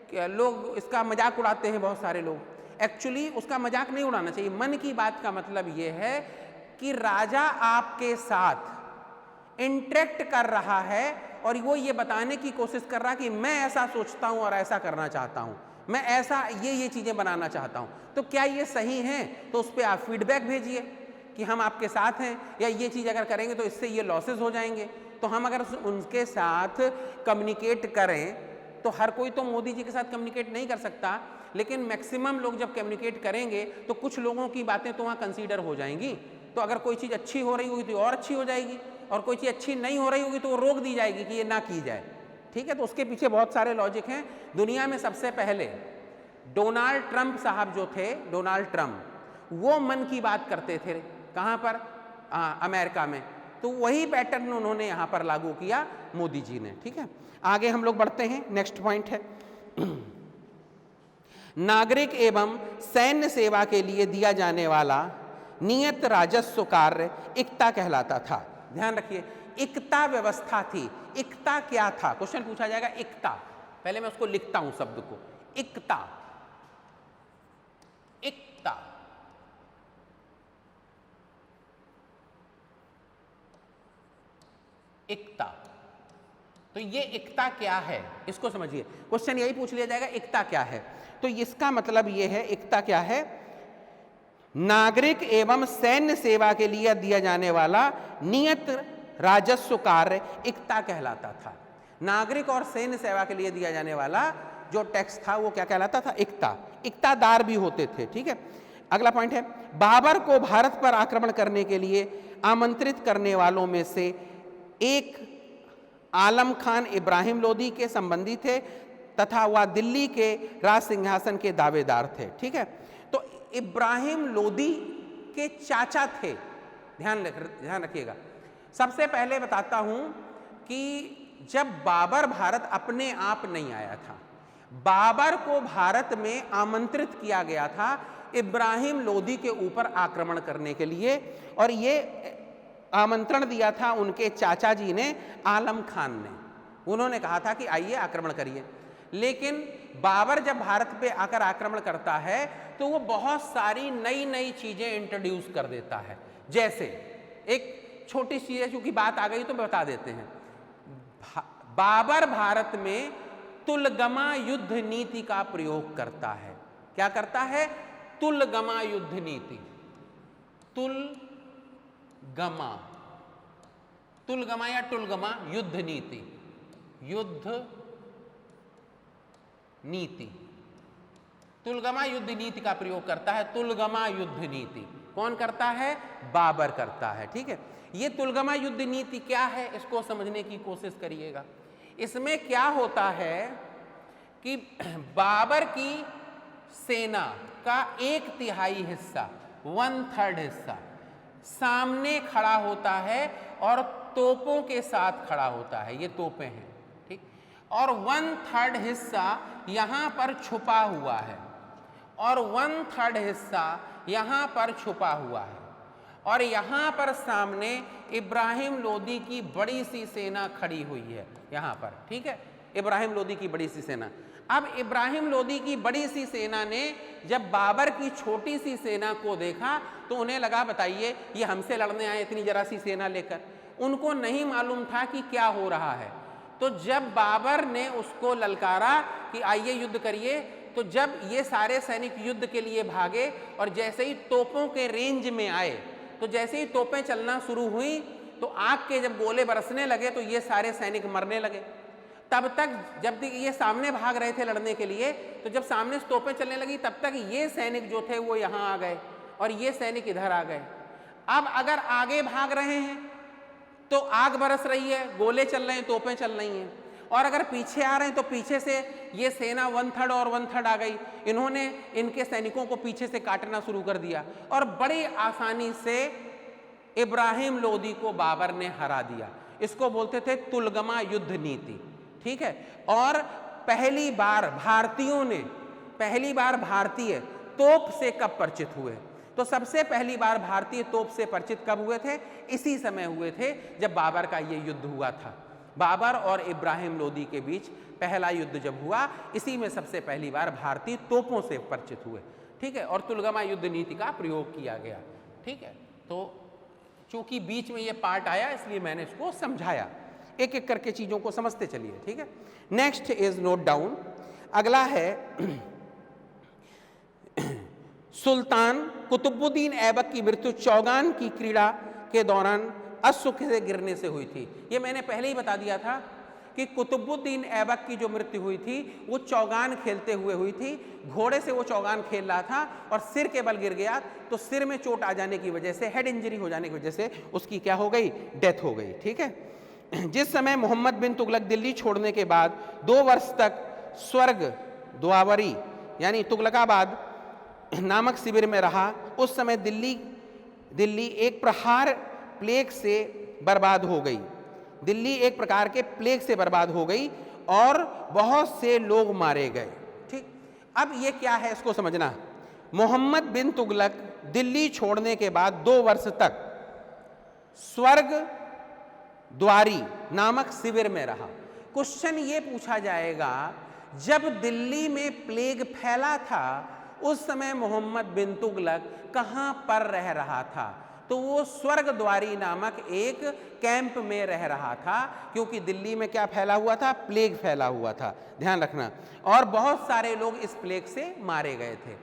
कि लोग इसका मजाक उड़ाते हैं, बहुत सारे लोग। एक्चुअली उसका मजाक नहीं उड़ाना चाहिए। मन की बात का मतलब ये है कि राजा आपके साथ इंटरेक्ट कर रहा है और वो ये बताने की कोशिश कर रहा है कि मैं ऐसा सोचता हूँ और ऐसा करना चाहता हूँ, मैं ऐसा ये चीज़ें बनाना चाहता हूँ, तो क्या ये सही है? तो उस पर आप फीडबैक भेजिए कि हम आपके साथ हैं, या ये चीज़ अगर करेंगे तो इससे ये लॉसेस हो जाएंगे। तो हम अगर उनके साथ कम्युनिकेट करें, तो हर कोई तो मोदी जी के साथ कम्युनिकेट नहीं कर सकता, लेकिन मैक्सिमम लोग जब कम्युनिकेट करेंगे तो कुछ लोगों की बातें तो वहाँ कंसीडर हो जाएंगी। तो अगर कोई चीज़ अच्छी हो रही होगी तो और अच्छी हो जाएगी, और कोई चीज़ अच्छी नहीं हो रही होगी तो वो रोक दी जाएगी कि ये ना की जाए। ठीक है, तो उसके पीछे बहुत सारे लॉजिक हैं। दुनिया में सबसे पहले डोनाल्ड ट्रंप साहब जो थे, डोनाल्ड ट्रंप, वो मन की बात करते थे। कहाँ पर? अमेरिका में। तो वही पैटर्न उन्होंने यहां पर लागू किया मोदी जी ने। ठीक है, आगे हम लोग बढ़ते हैं। नेक्स्ट पॉइंट है नागरिक एवं सैन्य सेवा के लिए दिया जाने वाला नियत राजस्व कार्य इक्ता कहलाता था। ध्यान रखिए, इक्ता व्यवस्था थी। इक्ता क्या था? क्वेश्चन पूछा जाएगा इक्ता। पहले मैं उसको लिखता हूं शब्द को, इक्ता। इक्ता इक्ता, तो ये इक्ता क्या है इसको समझिए। क्वेश्चन यही पूछ लिया जाएगा इक्ता क्या है, तो इसका मतलब ये है इक्ता क्या है, नागरिक एवं सैन्य सेवा के लिए दिया जाने वाला नियत राजस्व कार्य इक्ता कहलाता था। नागरिक और सैन्य सेवा के लिए दिया जाने वाला जो टैक्स था वो क्या कहलाता था? इक्ता। इक्तादार भी होते थे। ठीक है, अगला पॉइंट है बाबर को भारत पर आक्रमण करने के लिए आमंत्रित करने वालों में से एक आलम खान इब्राहिम लोदी के संबंधी थे तथा वह दिल्ली के राज सिंहासन के दावेदार थे। ठीक है, तो इब्राहिम लोदी के चाचा थे। ध्यान रखिएगा। सबसे पहले बताता हूं कि जब बाबर भारत अपने आप नहीं आया था, बाबर को भारत में आमंत्रित किया गया था इब्राहिम लोदी के ऊपर आक्रमण करने के लिए, और ये आमंत्रण दिया था उनके चाचा जी ने, आलम खान ने। उन्होंने कहा था कि आइए आक्रमण करिए। लेकिन बाबर जब भारत पे आकर आक्रमण करता है तो वो बहुत सारी नई नई चीजें इंट्रोड्यूस कर देता है। जैसे एक छोटी सी है, चूंकि बात आ गई तो बता देते हैं। बाबर भारत में तुलगमा युद्ध नीति का प्रयोग करता है। क्या करता है? तुलगमा युद्ध नीति। तुलगमा या टुलगमा युद्ध नीति। युद्ध नीति, तुलगमा युद्ध नीति का प्रयोग करता है। तुलगमा युद्ध नीति कौन करता है? बाबर करता है। ठीक है, ये तुलगमा युद्ध नीति क्या है इसको समझने की कोशिश करिएगा। इसमें क्या होता है कि बाबर की सेना का 1/3 हिस्सा, 1/3 हिस्सा सामने खड़ा होता है और तोपों के साथ खड़ा होता है। ये तोपें हैं, ठीक, और 1/3 हिस्सा यहां पर छुपा हुआ है, और 1/3 हिस्सा यहां पर छुपा हुआ है, और यहां पर सामने इब्राहिम लोदी की बड़ी सी सेना खड़ी हुई है यहां पर। ठीक है, इब्राहिम लोदी की बड़ी सी सेना। अब इब्राहिम लोदी की बड़ी सी सेना ने जब बाबर की छोटी सी सेना को देखा तो उन्हें लगा, बताइए ये हमसे लड़ने आए इतनी जरा सी सेना लेकर। उनको नहीं मालूम था कि क्या हो रहा है। तो जब बाबर ने उसको ललकारा कि आइए युद्ध करिए, तो जब ये सारे सैनिक युद्ध के लिए भागे और जैसे ही तोपों के रेंज में आए, तो जैसे ही तोपें चलना शुरू हुई तो आग के जब गोले बरसने लगे तो ये सारे सैनिक मरने लगे। तब तक जब तक ये सामने भाग रहे थे लड़ने के लिए, तो जब सामने से तोपें चलने लगी तब तक ये सैनिक जो थे वो यहाँ आ गए और ये सैनिक इधर आ गए। अब अगर आगे भाग रहे हैं तो आग बरस रही है, गोले चल रहे हैं, तोपें चल रही हैं, और अगर पीछे आ रहे हैं तो पीछे से ये सेना 1/3 और 1/3 आ गई। इन्होंने इनके सैनिकों को पीछे से काटना शुरू कर दिया और बड़ी आसानी से इब्राहिम लोदी को बाबर ने हरा दिया। इसको बोलते थे तुलगमा युद्ध नीति। ठीक है, और पहली बार भारतीय तोप से कब परिचित हुए? तो सबसे पहली बार भारतीय तोप से परिचित कब हुए थे? इसी समय हुए थे जब बाबर का ये युद्ध हुआ था। बाबर और इब्राहिम लोदी के बीच पहला युद्ध जब हुआ, इसी में सबसे पहली बार भारतीय तोपों से परिचित हुए। ठीक है, और तुलगमा युद्ध नीति का प्रयोग किया गया। ठीक है, तो चूंकि बीच में ये पार्ट आया इसलिए मैंने इसको समझाया। एक एक करके चीजों को समझते चलिए। ठीक है, नेक्स्ट इज नोट डाउन। अगला है सुल्तान कुतुबुद्दीन ऐबक की मृत्यु चौगान की क्रीड़ा के दौरान अश्व से गिरने से हुई थी। ये मैंने पहले ही बता दिया था कि कुतुबुद्दीन ऐबक की जो मृत्यु हुई थी वो चौगान खेलते हुए हुई थी। घोड़े से वो चौगान खेल रहा था और सिर के बल गिर गया, तो सिर में चोट आ जाने की वजह से, हेड इंजरी हो जाने की वजह से उसकी क्या हो गई? डेथ हो गई। ठीक है, जिस समय मोहम्मद बिन तुगलक दिल्ली छोड़ने के बाद 2 वर्ष तक स्वर्ग द्वावरी यानी तुगलकाबाद नामक शिविर में रहा, उस समय दिल्ली एक प्रहार प्लेग से बर्बाद हो गई। दिल्ली एक प्रकार के प्लेग से बर्बाद हो गई और बहुत से लोग मारे गए। ठीक, अब ये क्या है इसको समझना। मोहम्मद बिन तुगलक दिल्ली छोड़ने के बाद 2 वर्ष तक स्वर्ग द्वारी नामक शिविर में रहा। क्वेश्चन ये पूछा जाएगा, जब दिल्ली में प्लेग फैला था उस समय मोहम्मद बिन तुगलक कहां पर रह रहा था? तो वो स्वर्ग द्वारी नामक एक कैंप में रह रहा था, क्योंकि दिल्ली में क्या फैला हुआ था? प्लेग फैला हुआ था, ध्यान रखना। और बहुत सारे लोग इस प्लेग से मारे गए थे।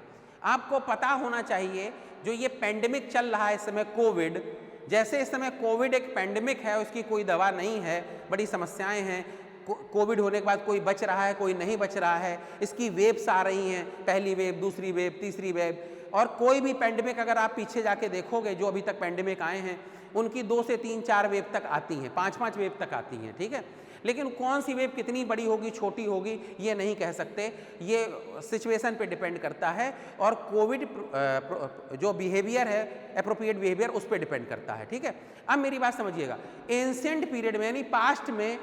आपको पता होना चाहिए, जो ये पेंडेमिक चल रहा है इस समय कोविड, जैसे इस समय कोविड एक पेंडेमिक है, उसकी कोई दवा नहीं है, बड़ी समस्याएं हैं। कोविड होने के बाद कोई बच रहा है, कोई नहीं बच रहा है, इसकी वेव्स आ रही हैं, पहली वेव, दूसरी वेव, तीसरी वेव। और कोई भी पेंडेमिक अगर आप पीछे जाके देखोगे, जो अभी तक पेंडेमिक आए हैं उनकी 2 से 3, 4 वेव तक आती हैं, 5-5 वेव तक आती हैं, ठीक है। लेकिन कौन सी वेव कितनी बड़ी होगी, छोटी होगी, ये नहीं कह सकते, ये सिचुएशन पे डिपेंड करता है। और कोविड जो बिहेवियर है, एप्रोप्रिएट बिहेवियर, उस पर डिपेंड करता है, ठीक है। अब मेरी बात समझिएगा, एंशिएंट पीरियड में यानी पास्ट में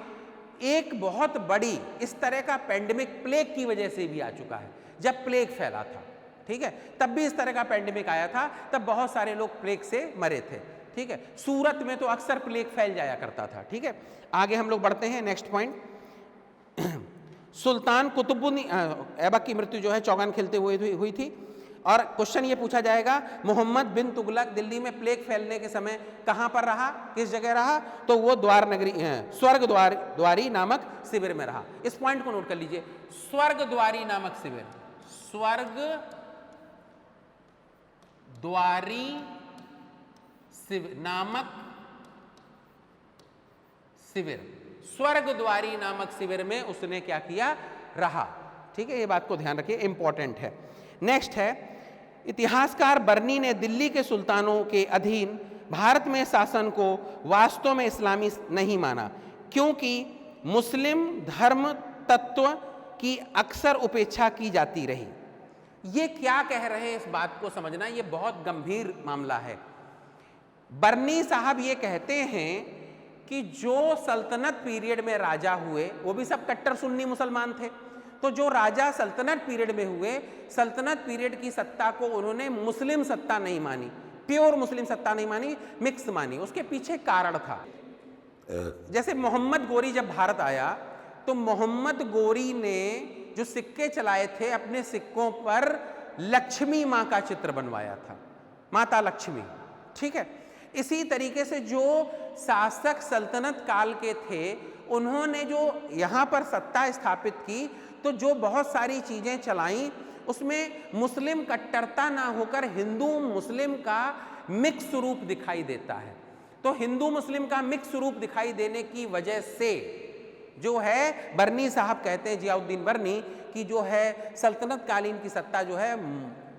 एक बहुत बड़ी इस तरह का पेंडेमिक प्लेग की वजह से भी आ चुका है। जब प्लेग फैला था, ठीक है, तब भी इस तरह का पेंडेमिक आया था, तब बहुत सारे लोग प्लेग से मरे थे, ठीक है। सूरत में तो अक्सर प्लेग फैल जाया करता था, ठीक है। आगे हम लोग बढ़ते हैं, नेक्स्ट पॉइंट। सुल्तान कुतुबुद्दीन ऐबक की मृत्यु जो है चौगान खिलते हुए हुई थी। और क्वेश्चन ये पूछा जाएगा, मोहम्मद बिन तुगलक दिल्ली में प्लेग फैलने के समय कहां पर रहा, किस जगह रहा? तो वो द्वार नगरी स्वर्ग द्वारी नामक शिविर में रहा। इस पॉइंट को नोट कर लीजिए, स्वर्ग द्वारी नामक शिविर, स्वर्ग द्वारी नामक शिविर, स्वर्ग द्वारी नामक शिविर में उसने क्या किया? रहा, ठीक है। ये बात को ध्यान रखिए, इंपॉर्टेंट है। नेक्स्ट है, इतिहासकार बर्नी ने दिल्ली के सुल्तानों के अधीन भारत में शासन को वास्तव में इस्लामी नहीं माना, क्योंकि मुस्लिम धर्म तत्व की अक्सर उपेक्षा की जाती रही। ये क्या कह रहे हैं, इस बात को समझना, ये बहुत गंभीर मामला है। बर्नी साहब ये कहते हैं कि जो सल्तनत पीरियड में राजा हुए वो भी सब कट्टर सुन्नी मुसलमान थे। तो जो राजा सल्तनत पीरियड में हुए, सल्तनत पीरियड की सत्ता को उन्होंने मुस्लिम सत्ता नहीं मानी, प्योर मुस्लिम सत्ता नहीं मानी, मिक्स मानी। उसके पीछे कारण था। जैसे मोहम्मद गोरी जब भारत आया तो मोहम्मद गोरी ने जो सिक्के चलाए थे, अपने सिक्कों पर लक्ष्मी माँ का चित्र बनवाया था, माता लक्ष्मी, ठीक है। इसी तरीके से जो शासक सल्तनत काल के थे, उन्होंने जो यहाँ पर सत्ता स्थापित की, तो जो बहुत सारी चीजें चलाई, उसमें मुस्लिम कट्टरता ना होकर हिंदू मुस्लिम का मिक्स रूप दिखाई देता है। तो हिंदू मुस्लिम का मिक्स रूप दिखाई देने की वजह से जो है, बर्नी साहब कहते हैं, जियाउद्दीन बर्नी, कि जो है सल्तनत कालीन की सत्ता जो है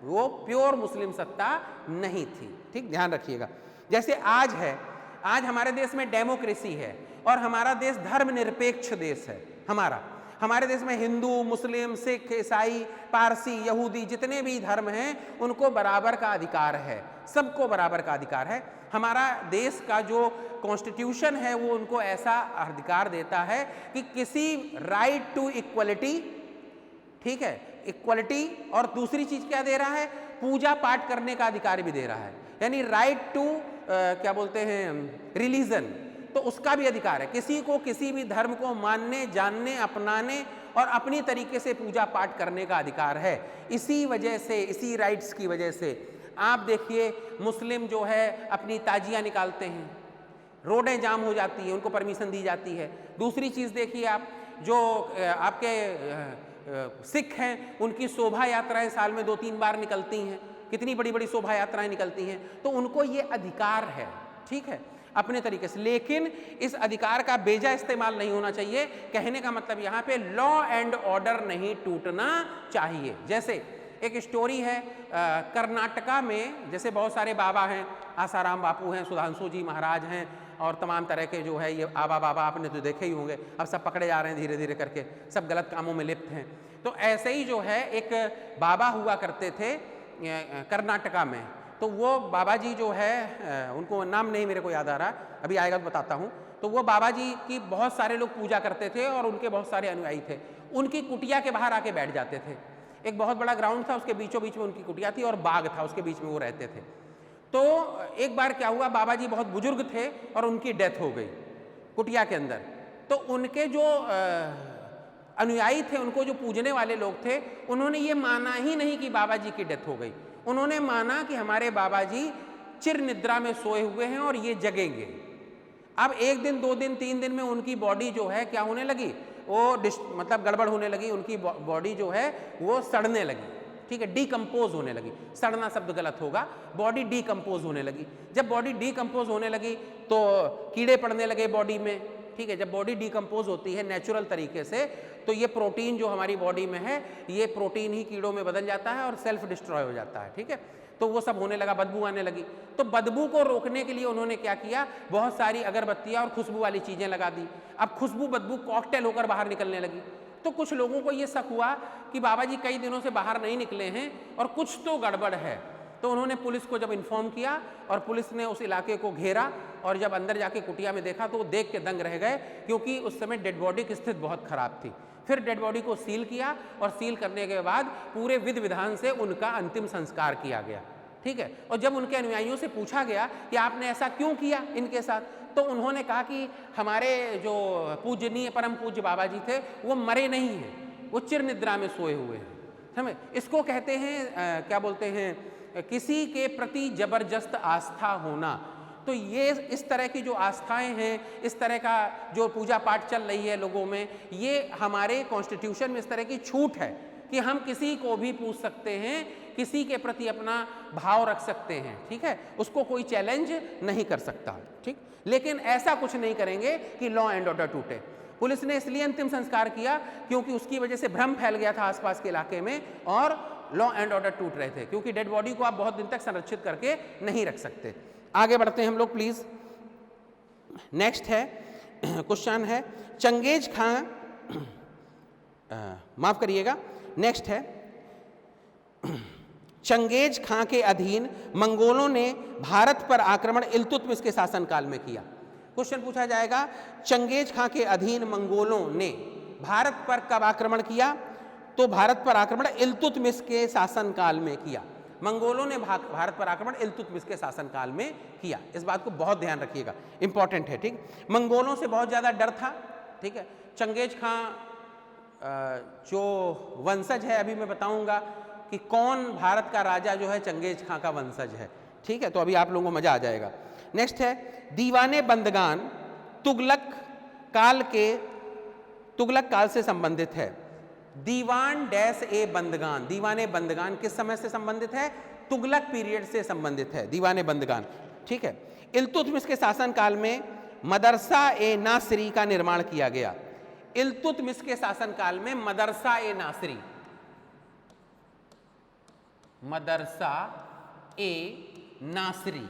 वो प्योर मुस्लिम सत्ता नहीं थी, ठीक, ध्यान रखिएगा। जैसे आज है, आज हमारे देश में डेमोक्रेसी है और हमारा देश धर्मनिरपेक्ष देश है। हमारे देश में हिंदू, मुस्लिम, सिख, ईसाई, पारसी, यहूदी, जितने भी धर्म हैं उनको बराबर का अधिकार है, सबको बराबर का अधिकार है। हमारा देश का जो कॉन्स्टिट्यूशन है वो उनको ऐसा अधिकार देता है कि किसी राइट टू इक्वलिटी, ठीक है, इक्वलिटी, और दूसरी चीज क्या दे रहा है? पूजा पाठ करने का अधिकार भी दे रहा है, यानी राइट टू क्या बोलते हैं, रिलीजन, तो उसका भी अधिकार है। किसी को किसी भी धर्म को मानने, जानने, अपनाने और अपनी तरीके से पूजा पाठ करने का अधिकार है। इसी वजह से, इसी राइट्स की वजह से आप देखिए, मुस्लिम जो है अपनी ताजियां निकालते हैं, रोडें जाम हो जाती हैं, उनको परमिशन दी जाती है। दूसरी चीज़ देखिए आप, जो आपके सिख हैं, उनकी शोभा यात्राएं साल में 2-3 बार निकलती हैं, कितनी बड़ी बड़ी शोभा यात्राएं निकलती हैं, तो उनको ये अधिकार है, ठीक है, अपने तरीके से। लेकिन इस अधिकार का बेजा इस्तेमाल नहीं होना चाहिए। कहने का मतलब यहाँ पे लॉ एंड ऑर्डर नहीं टूटना चाहिए। जैसे एक स्टोरी है, कर्नाटका में जैसे बहुत सारे बाबा हैं, आसाराम बापू हैं, सुधांशु जी महाराज हैं, और तमाम तरह के जो है ये आबा बाबा आपने तो देखे ही होंगे। अब सब पकड़े जा रहे हैं धीरे धीरे करके, सब गलत कामों में लिप्त हैं। तो ऐसे ही जो है एक बाबा हुआ करते थे कर्नाटका में। तो वो बाबा जी जो है, उनको नाम नहीं मेरे को याद आ रहा, अभी आएगा तो बताता हूँ। तो वो बाबा जी की बहुत सारे लोग पूजा करते थे और उनके बहुत सारे अनुयायी थे। उनकी कुटिया के बाहर आके बैठ जाते थे। एक बहुत बड़ा ग्राउंड था, उसके बीचों बीच में उनकी कुटिया थी और बाग था, उसके बीच में वो रहते थे। तो एक बार क्या हुआ, बाबा जी बहुत बुजुर्ग थे और उनकी डेथ हो गई कुटिया के अंदर। तो उनके जो अनुयायी थे, उनको जो पूजने वाले लोग थे, उन्होंने ये माना ही नहीं कि बाबा जी की डेथ हो गई। उन्होंने माना कि हमारे बाबा जी चिर निद्रा में सोए हुए हैं और ये जगेंगे। अब 1 दिन 2 दिन 3 दिन में उनकी बॉडी जो है क्या होने लगी, वो मतलब गड़बड़ होने लगी। उनकी बॉडी जो है वो सड़ने लगी, ठीक है, डीकम्पोज होने लगी। सड़ना शब्द गलत होगा, बॉडी डीकम्पोज होने लगी। जब बॉडी डीकम्पोज होने लगी तो कीड़े पड़ने लगे बॉडी में, ठीक है। जब बॉडी डीकम्पोज होती है नेचुरल तरीके से, तो ये प्रोटीन जो हमारी बॉडी में है, ये प्रोटीन ही कीड़ों में बदल जाता है और सेल्फ डिस्ट्रॉय हो जाता है, ठीक है। तो वो सब होने लगा, बदबू आने लगी। तो बदबू को रोकने के लिए उन्होंने क्या किया, बहुत सारी अगरबत्तियां और खुशबू वाली चीजें लगा दी। अब खुशबू बदबू कॉकटेल होकर बाहर निकलने लगी। तो कुछ लोगों को ये शक हुआ कि बाबा जी कई दिनों से बाहर नहीं निकले हैं और कुछ तो गड़बड़ है। तो उन्होंने पुलिस को जब इन्फॉर्म किया और पुलिस ने उस इलाके को घेरा और जब अंदर जाके कुटिया में देखा तो वो देख के दंग रह गए, क्योंकि उस समय डेड बॉडी की स्थिति बहुत खराब थी। फिर डेड बॉडी को सील किया और सील करने के बाद पूरे विधि विधान से उनका अंतिम संस्कार किया गया, ठीक है। और जब उनके अनुयायियों से पूछा गया कि आपने ऐसा क्यों किया इनके साथ, तो उन्होंने कहा कि हमारे जो पूजनीय परम पूज्य बाबा जी थे वो मरे नहीं हैं, वो चिर निद्रा में सोए हुए हैं। समझ, इसको कहते हैं क्या बोलते हैं, किसी के प्रति जबरदस्त आस्था होना। तो ये इस तरह की जो आस्थाएं हैं, इस तरह का जो पूजा पाठ चल रही है लोगों में, ये हमारे कॉन्स्टिट्यूशन में इस तरह की छूट है कि हम किसी को भी पूछ सकते हैं, किसी के प्रति अपना भाव रख सकते हैं, ठीक है, उसको कोई चैलेंज नहीं कर सकता, ठीक। लेकिन ऐसा कुछ नहीं करेंगे कि लॉ एंड ऑर्डर टूटे। पुलिस ने इसलिए अंतिम संस्कार किया क्योंकि उसकी वजह से भ्रम फैल गया था आसपास के इलाके में और लॉ एंड ऑर्डर टूट रहे थे, क्योंकि डेड बॉडी को आप बहुत दिन तक संरक्षित करके नहीं रख सकते। आगे बढ़ते हैं हम लोग प्लीज। नेक्स्ट है क्वेश्चन है चंगेज खां, माफ करिएगा, नेक्स्ट है चंगेज खां के अधीन मंगोलों ने भारत पर आक्रमण इल्तुतमिश के शासनकाल में किया। क्वेश्चन पूछा जाएगा चंगेज खां के अधीन मंगोलों ने भारत पर कब आक्रमण किया, तो भारत पर आक्रमण इल्तुतमिश के शासनकाल में किया। मंगोलों ने भारत पर आक्रमण इल्तुतमिश के शासनकाल में किया। इस बात को बहुत ध्यान रखिएगा, इंपॉर्टेंट है, ठीक। मंगोलों से बहुत ज्यादा डर था, ठीक है। चंगेज खां जो वंशज है, अभी मैं बताऊंगा कि कौन भारत का राजा जो है चंगेज खां का वंशज है, ठीक है। तो अभी आप लोगों को मजा आ जाएगा। नेक्स्ट है दीवाने बंदगान तुगलक काल से संबंधित है। दीवान डैश ए बंदगान, दीवाने बंदगान किस समय से संबंधित है, तुगलक पीरियड से संबंधित है दीवाने बंदगान, ठीक है। इल्तुतमिश के शासनकाल में मदरसा ए नासरी का निर्माण किया गया। इल्तुतमिश के शासनकाल में मदरसा ए नासरी, मदरसा ए नासरी,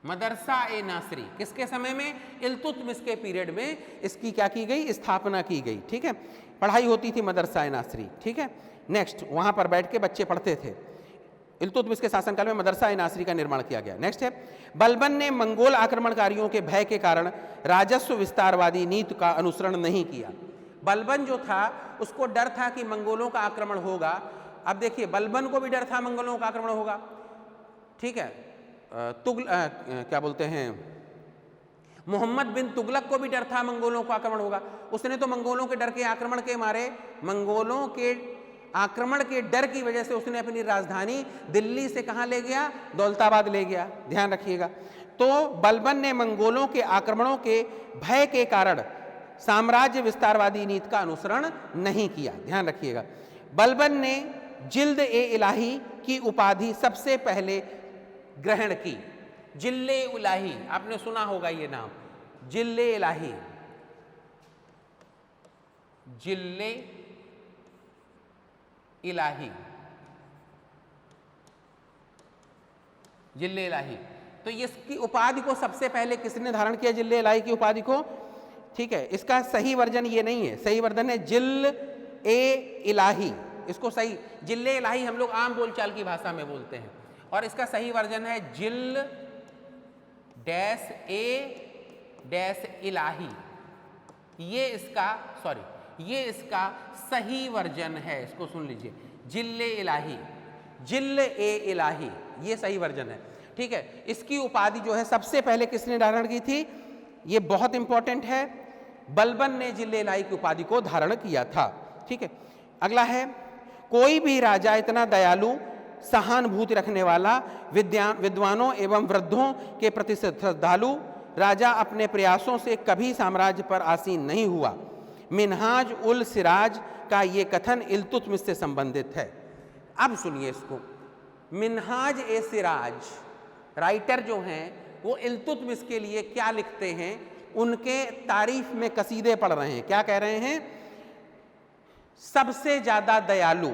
मदरसा ए नासरी किसके समय में, इल्तुतमिश के पीरियड में इसकी क्या की गई, स्थापना की गई, ठीक है। पढ़ाई होती थी मदरसा ए नासरी, ठीक है। नेक्स्ट, वहां पर बैठ के बच्चे पढ़ते थे। इल्तुतमिश के शासनकाल में मदरसा ए नासरी का निर्माण किया गया। नेक्स्ट है बलबन ने मंगोल आक्रमणकारियों के भय के कारण राजस्व विस्तारवादी नीति का अनुसरण नहीं किया। बलबन जो था उसको डर था कि मंगोलों का आक्रमण होगा। अब देखिए बलबन को भी डर था मंगोलों का आक्रमण होगा, ठीक है। क्या बोलते हैं, मोहम्मद बिन तुगलक को भी डर था मंगोलों का आक्रमण होगा। उसने तो मंगोलों के डर के आक्रमण के मारे, मंगोलों के आक्रमण के डर की वजह से उसने अपनी राजधानी दिल्ली से कहां ले गया, दौलताबाद ले गया, ध्यान रखिएगा। तो बलबन ने मंगोलों के आक्रमणों के भय के कारण साम्राज्य विस्तारवादी नीति का अनुसरण नहीं किया, ध्यान रखिएगा। बलबन ने जिल्द ए इलाही की उपाधि सबसे पहले ग्रहण की। जिल्ले इलाही आपने सुना होगा ये नाम, जिल्ले इलाही, जिल्ले इलाही, जिल्ले इलाही। तो इसकी उपाधि को सबसे पहले किसने धारण किया, जिल्ले इलाही की उपाधि को, ठीक है। इसका सही वर्जन ये नहीं है, सही वर्जन है जिल ए इलाही, इसको सही जिल्ले इलाही हम लोग आम बोलचाल की भाषा में बोलते हैं, और इसका सही वर्जन है जिल डैश ए डैश इलाही। ये इसका सही वर्जन है, इसको सुन लीजिए, जिल्ले इलाही, जिल ए इलाही, ये सही वर्जन है। ठीक है, इसकी उपाधि जो है सबसे पहले किसने धारण की थी, ये बहुत इंपॉर्टेंट है, बलबन ने जिल्ले इलाही की उपाधि को धारण किया था। ठीक है, अगला है, कोई भी राजा इतना दयालु, सहानुभूति रखने वाला, विद्वानों एवं वृद्धों के प्रति श्रद्धालु राजा अपने प्रयासों से कभी साम्राज्य पर आसीन नहीं हुआ। मिन्हाज उल सिराज का ये कथन इल्तुतमिश से संबंधित है। अब सुनिए इसको, मिन्हाज ए सिराज राइटर जो हैं वो इल्तुतमिश के लिए क्या लिखते हैं, उनके तारीफ में कसीदे पढ़ रहे हैं। क्या कह रहे हैं, सबसे ज्यादा दयालु,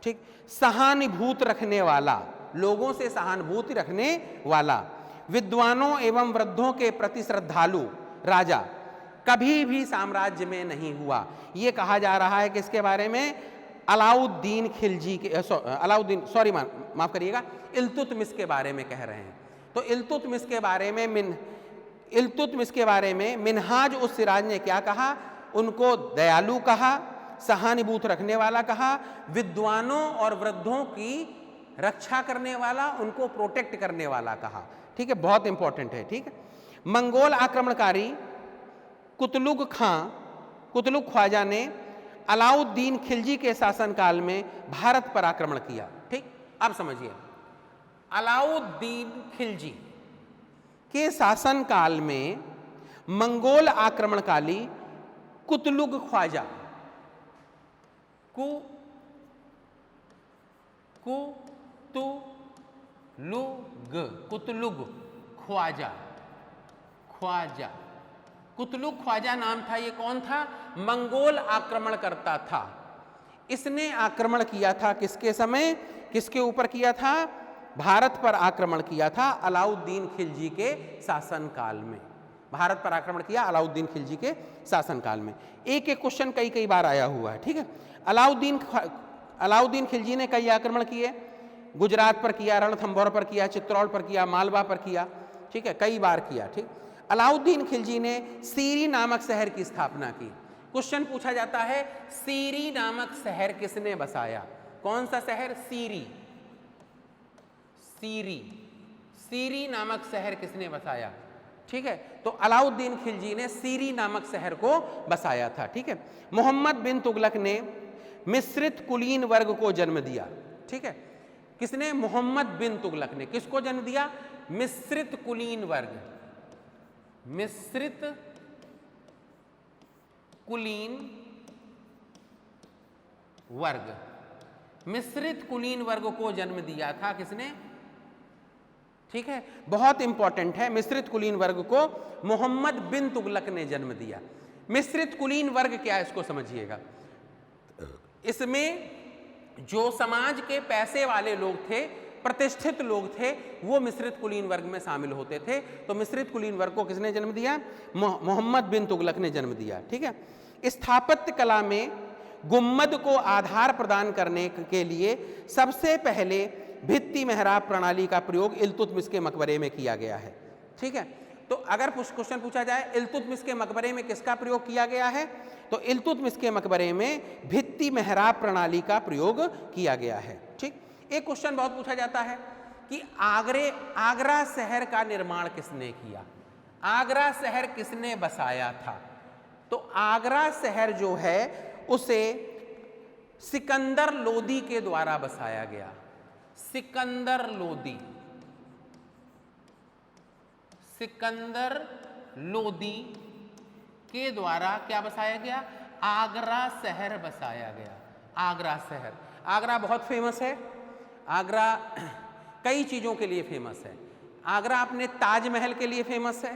ठीक, सहानुभूति रखने वाला, लोगों से सहानुभूति रखने वाला, विद्वानों एवं वृद्धों के प्रति श्रद्धालु राजा कभी भी साम्राज्य में नहीं हुआ। यह कहा जा रहा है किसके बारे में, अलाउद्दीन खिलजी के, माफ करिएगा, इल्तुतमिश के बारे में कह रहे हैं। तो इल्तुतमिश के बारे में मिन्हाज उस सिराज ने क्या कहा, उनको दयालु कहा, सहानुभूति रखने वाला कहा, विद्वानों और वृद्धों की रक्षा करने वाला, उनको प्रोटेक्ट करने वाला कहा। ठीक है, बहुत इंपॉर्टेंट है। ठीक है, मंगोल आक्रमणकारी कुतलुग ख्वाजा ने अलाउद्दीन खिलजी के शासनकाल में भारत पर आक्रमण किया। ठीक, अब समझिए, अलाउद्दीन खिलजी के शासनकाल में मंगोल आक्रमणकाली कुतलुग ख्वाजा, कुतलुग ख्वाजा नाम था। ये कौन था, मंगोल आक्रमण करता था। इसने आक्रमण किया था किसके समय, किसके ऊपर किया था, भारत पर आक्रमण किया था अलाउद्दीन खिलजी के शासनकाल में। भारत पर आक्रमण किया अलाउद्दीन खिलजी के शासनकाल में। एक एक क्वेश्चन कई बार आया हुआ है। ठीक है, अलाउद्दीन खिलजी ने कई आक्रमण किए, गुजरात पर किया, रणथंभौर पर किया, चित्तौड़ पर किया, मालवा पर किया। ठीक है, कई बार किया। ठीक, अलाउद्दीन खिलजी ने सीरी नामक शहर की स्थापना की। क्वेश्चन पूछा जाता है, सीरी नामक शहर किसने बसाया, कौन सा शहर, सीरी नामक शहर किसने बसाया। ठीक है, तो अलाउद्दीन खिलजी ने सीरी नामक शहर को बसाया था। ठीक है, मोहम्मद बिन तुगलक ने मिश्रित कुलीन वर्ग को जन्म दिया। ठीक है, किसने, मोहम्मद बिन तुगलक ने किसको जन्म दिया, मिश्रित कुलीन वर्ग, मिश्रित कुलीन वर्ग को जन्म दिया था किसने। ठीक है, बहुत इंपॉर्टेंट है, मिश्रित कुलीन वर्ग को मोहम्मद बिन तुगलक ने जन्म दिया। मिश्रित कुलीन वर्ग क्या है, इसको समझिएगा। इसमें जो समाज के पैसे वाले लोग थे, प्रतिष्ठित लोग थे, वो मिश्रित कुलीन वर्ग में शामिल होते थे। तो मिश्रित कुलीन वर्ग को किसने जन्म दिया, मोहम्मद बिन तुगलक ने जन्म दिया। ठीक है, स्थापत्य कला में गुम्मद को आधार प्रदान करने के लिए सबसे पहले भित्ति मेहराब प्रणाली का प्रयोग इल्तुतमिश के मकबरे में किया गया है। ठीक है, तो अगर क्वेश्चन पूछा जाए इल्तुतमिश के मकबरे में किसका प्रयोग किया गया है, तो इल्तुतमिश के मकबरे में भित्ति मेहराब प्रणाली का प्रयोग किया गया है। ठीक, एक क्वेश्चन बहुत पूछा जाता है कि आगरा शहर का निर्माण किसने किया, आगरा शहर किसने बसाया था। तो आगरा शहर जो है उसे सिकंदर लोदी के द्वारा बसाया गया। सिकंदर लोदी के द्वारा क्या बसाया गया, आगरा शहर बसाया गया। आगरा शहर, आगरा बहुत फेमस है, आगरा कई चीज़ों के लिए फेमस है। आगरा अपने ताजमहल के लिए फेमस है,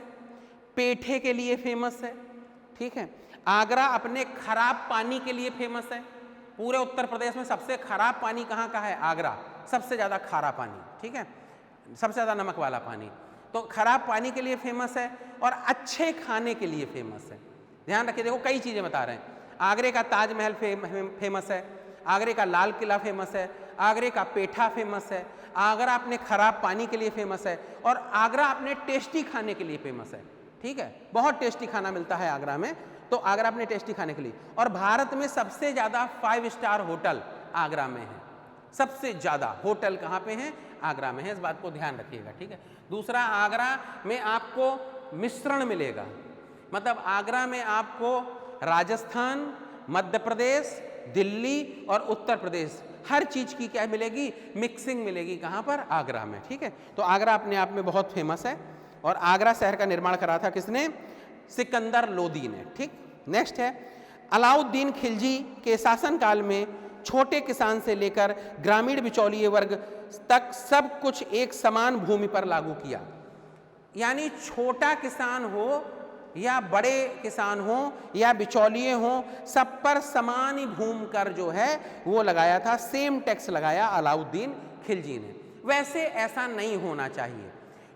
पेठे के लिए फेमस है। ठीक है, आगरा अपने खराब पानी के लिए फेमस है। पूरे उत्तर प्रदेश में सबसे खराब पानी कहाँ का है, आगरा, सबसे ज़्यादा खारा पानी। ठीक है, सबसे ज़्यादा नमक वाला पानी, तो खराब पानी के लिए फेमस है और अच्छे खाने के लिए फेमस है। ध्यान रखिए, देखो कई चीज़ें बता रहे हैं। आगरे का ताजमहल फेमस है, आगरे का लाल किला फेमस है, आगरे का पेठा फेमस है, आगरा अपने खराब पानी के लिए फेमस है, और आगरा अपने टेस्टी खाने के लिए फेमस है। ठीक है, बहुत टेस्टी खाना मिलता है आगरा में, तो आगरा अपने टेस्टी खाने के लिए। और भारत में सबसे ज़्यादा 5 स्टार होटल आगरा में है। सबसे ज़्यादा होटल कहाँ पे हैं? आगरा में है, इस बात को ध्यान रखिएगा। ठीक है, दूसरा, आगरा में आपको मिश्रण मिलेगा, मतलब आगरा में आपको राजस्थान, मध्य प्रदेश, दिल्ली और उत्तर प्रदेश हर चीज़ की क्या मिलेगी? मिक्सिंग मिलेगी। कहाँ पर? आगरा में। ठीक है, तो आगरा अपने आप में बहुत फेमस है, और आगरा शहर का निर्माण करा था किसने? सिकंदर लोदी ने। ठीक, नेक्स्ट है, अलाउद्दीन खिलजी के शासनकाल में छोटे किसान से लेकर ग्रामीण बिचौलिए वर्ग तक सब कुछ एक समान भूमि पर लागू किया। यानी छोटा किसान हो या बड़े किसान हो या बिचौलिए हो, सब पर समान ही भूमि कर जो है वो लगाया था, सेम टैक्स लगाया अलाउद्दीन खिलजी ने। वैसे ऐसा नहीं होना चाहिए।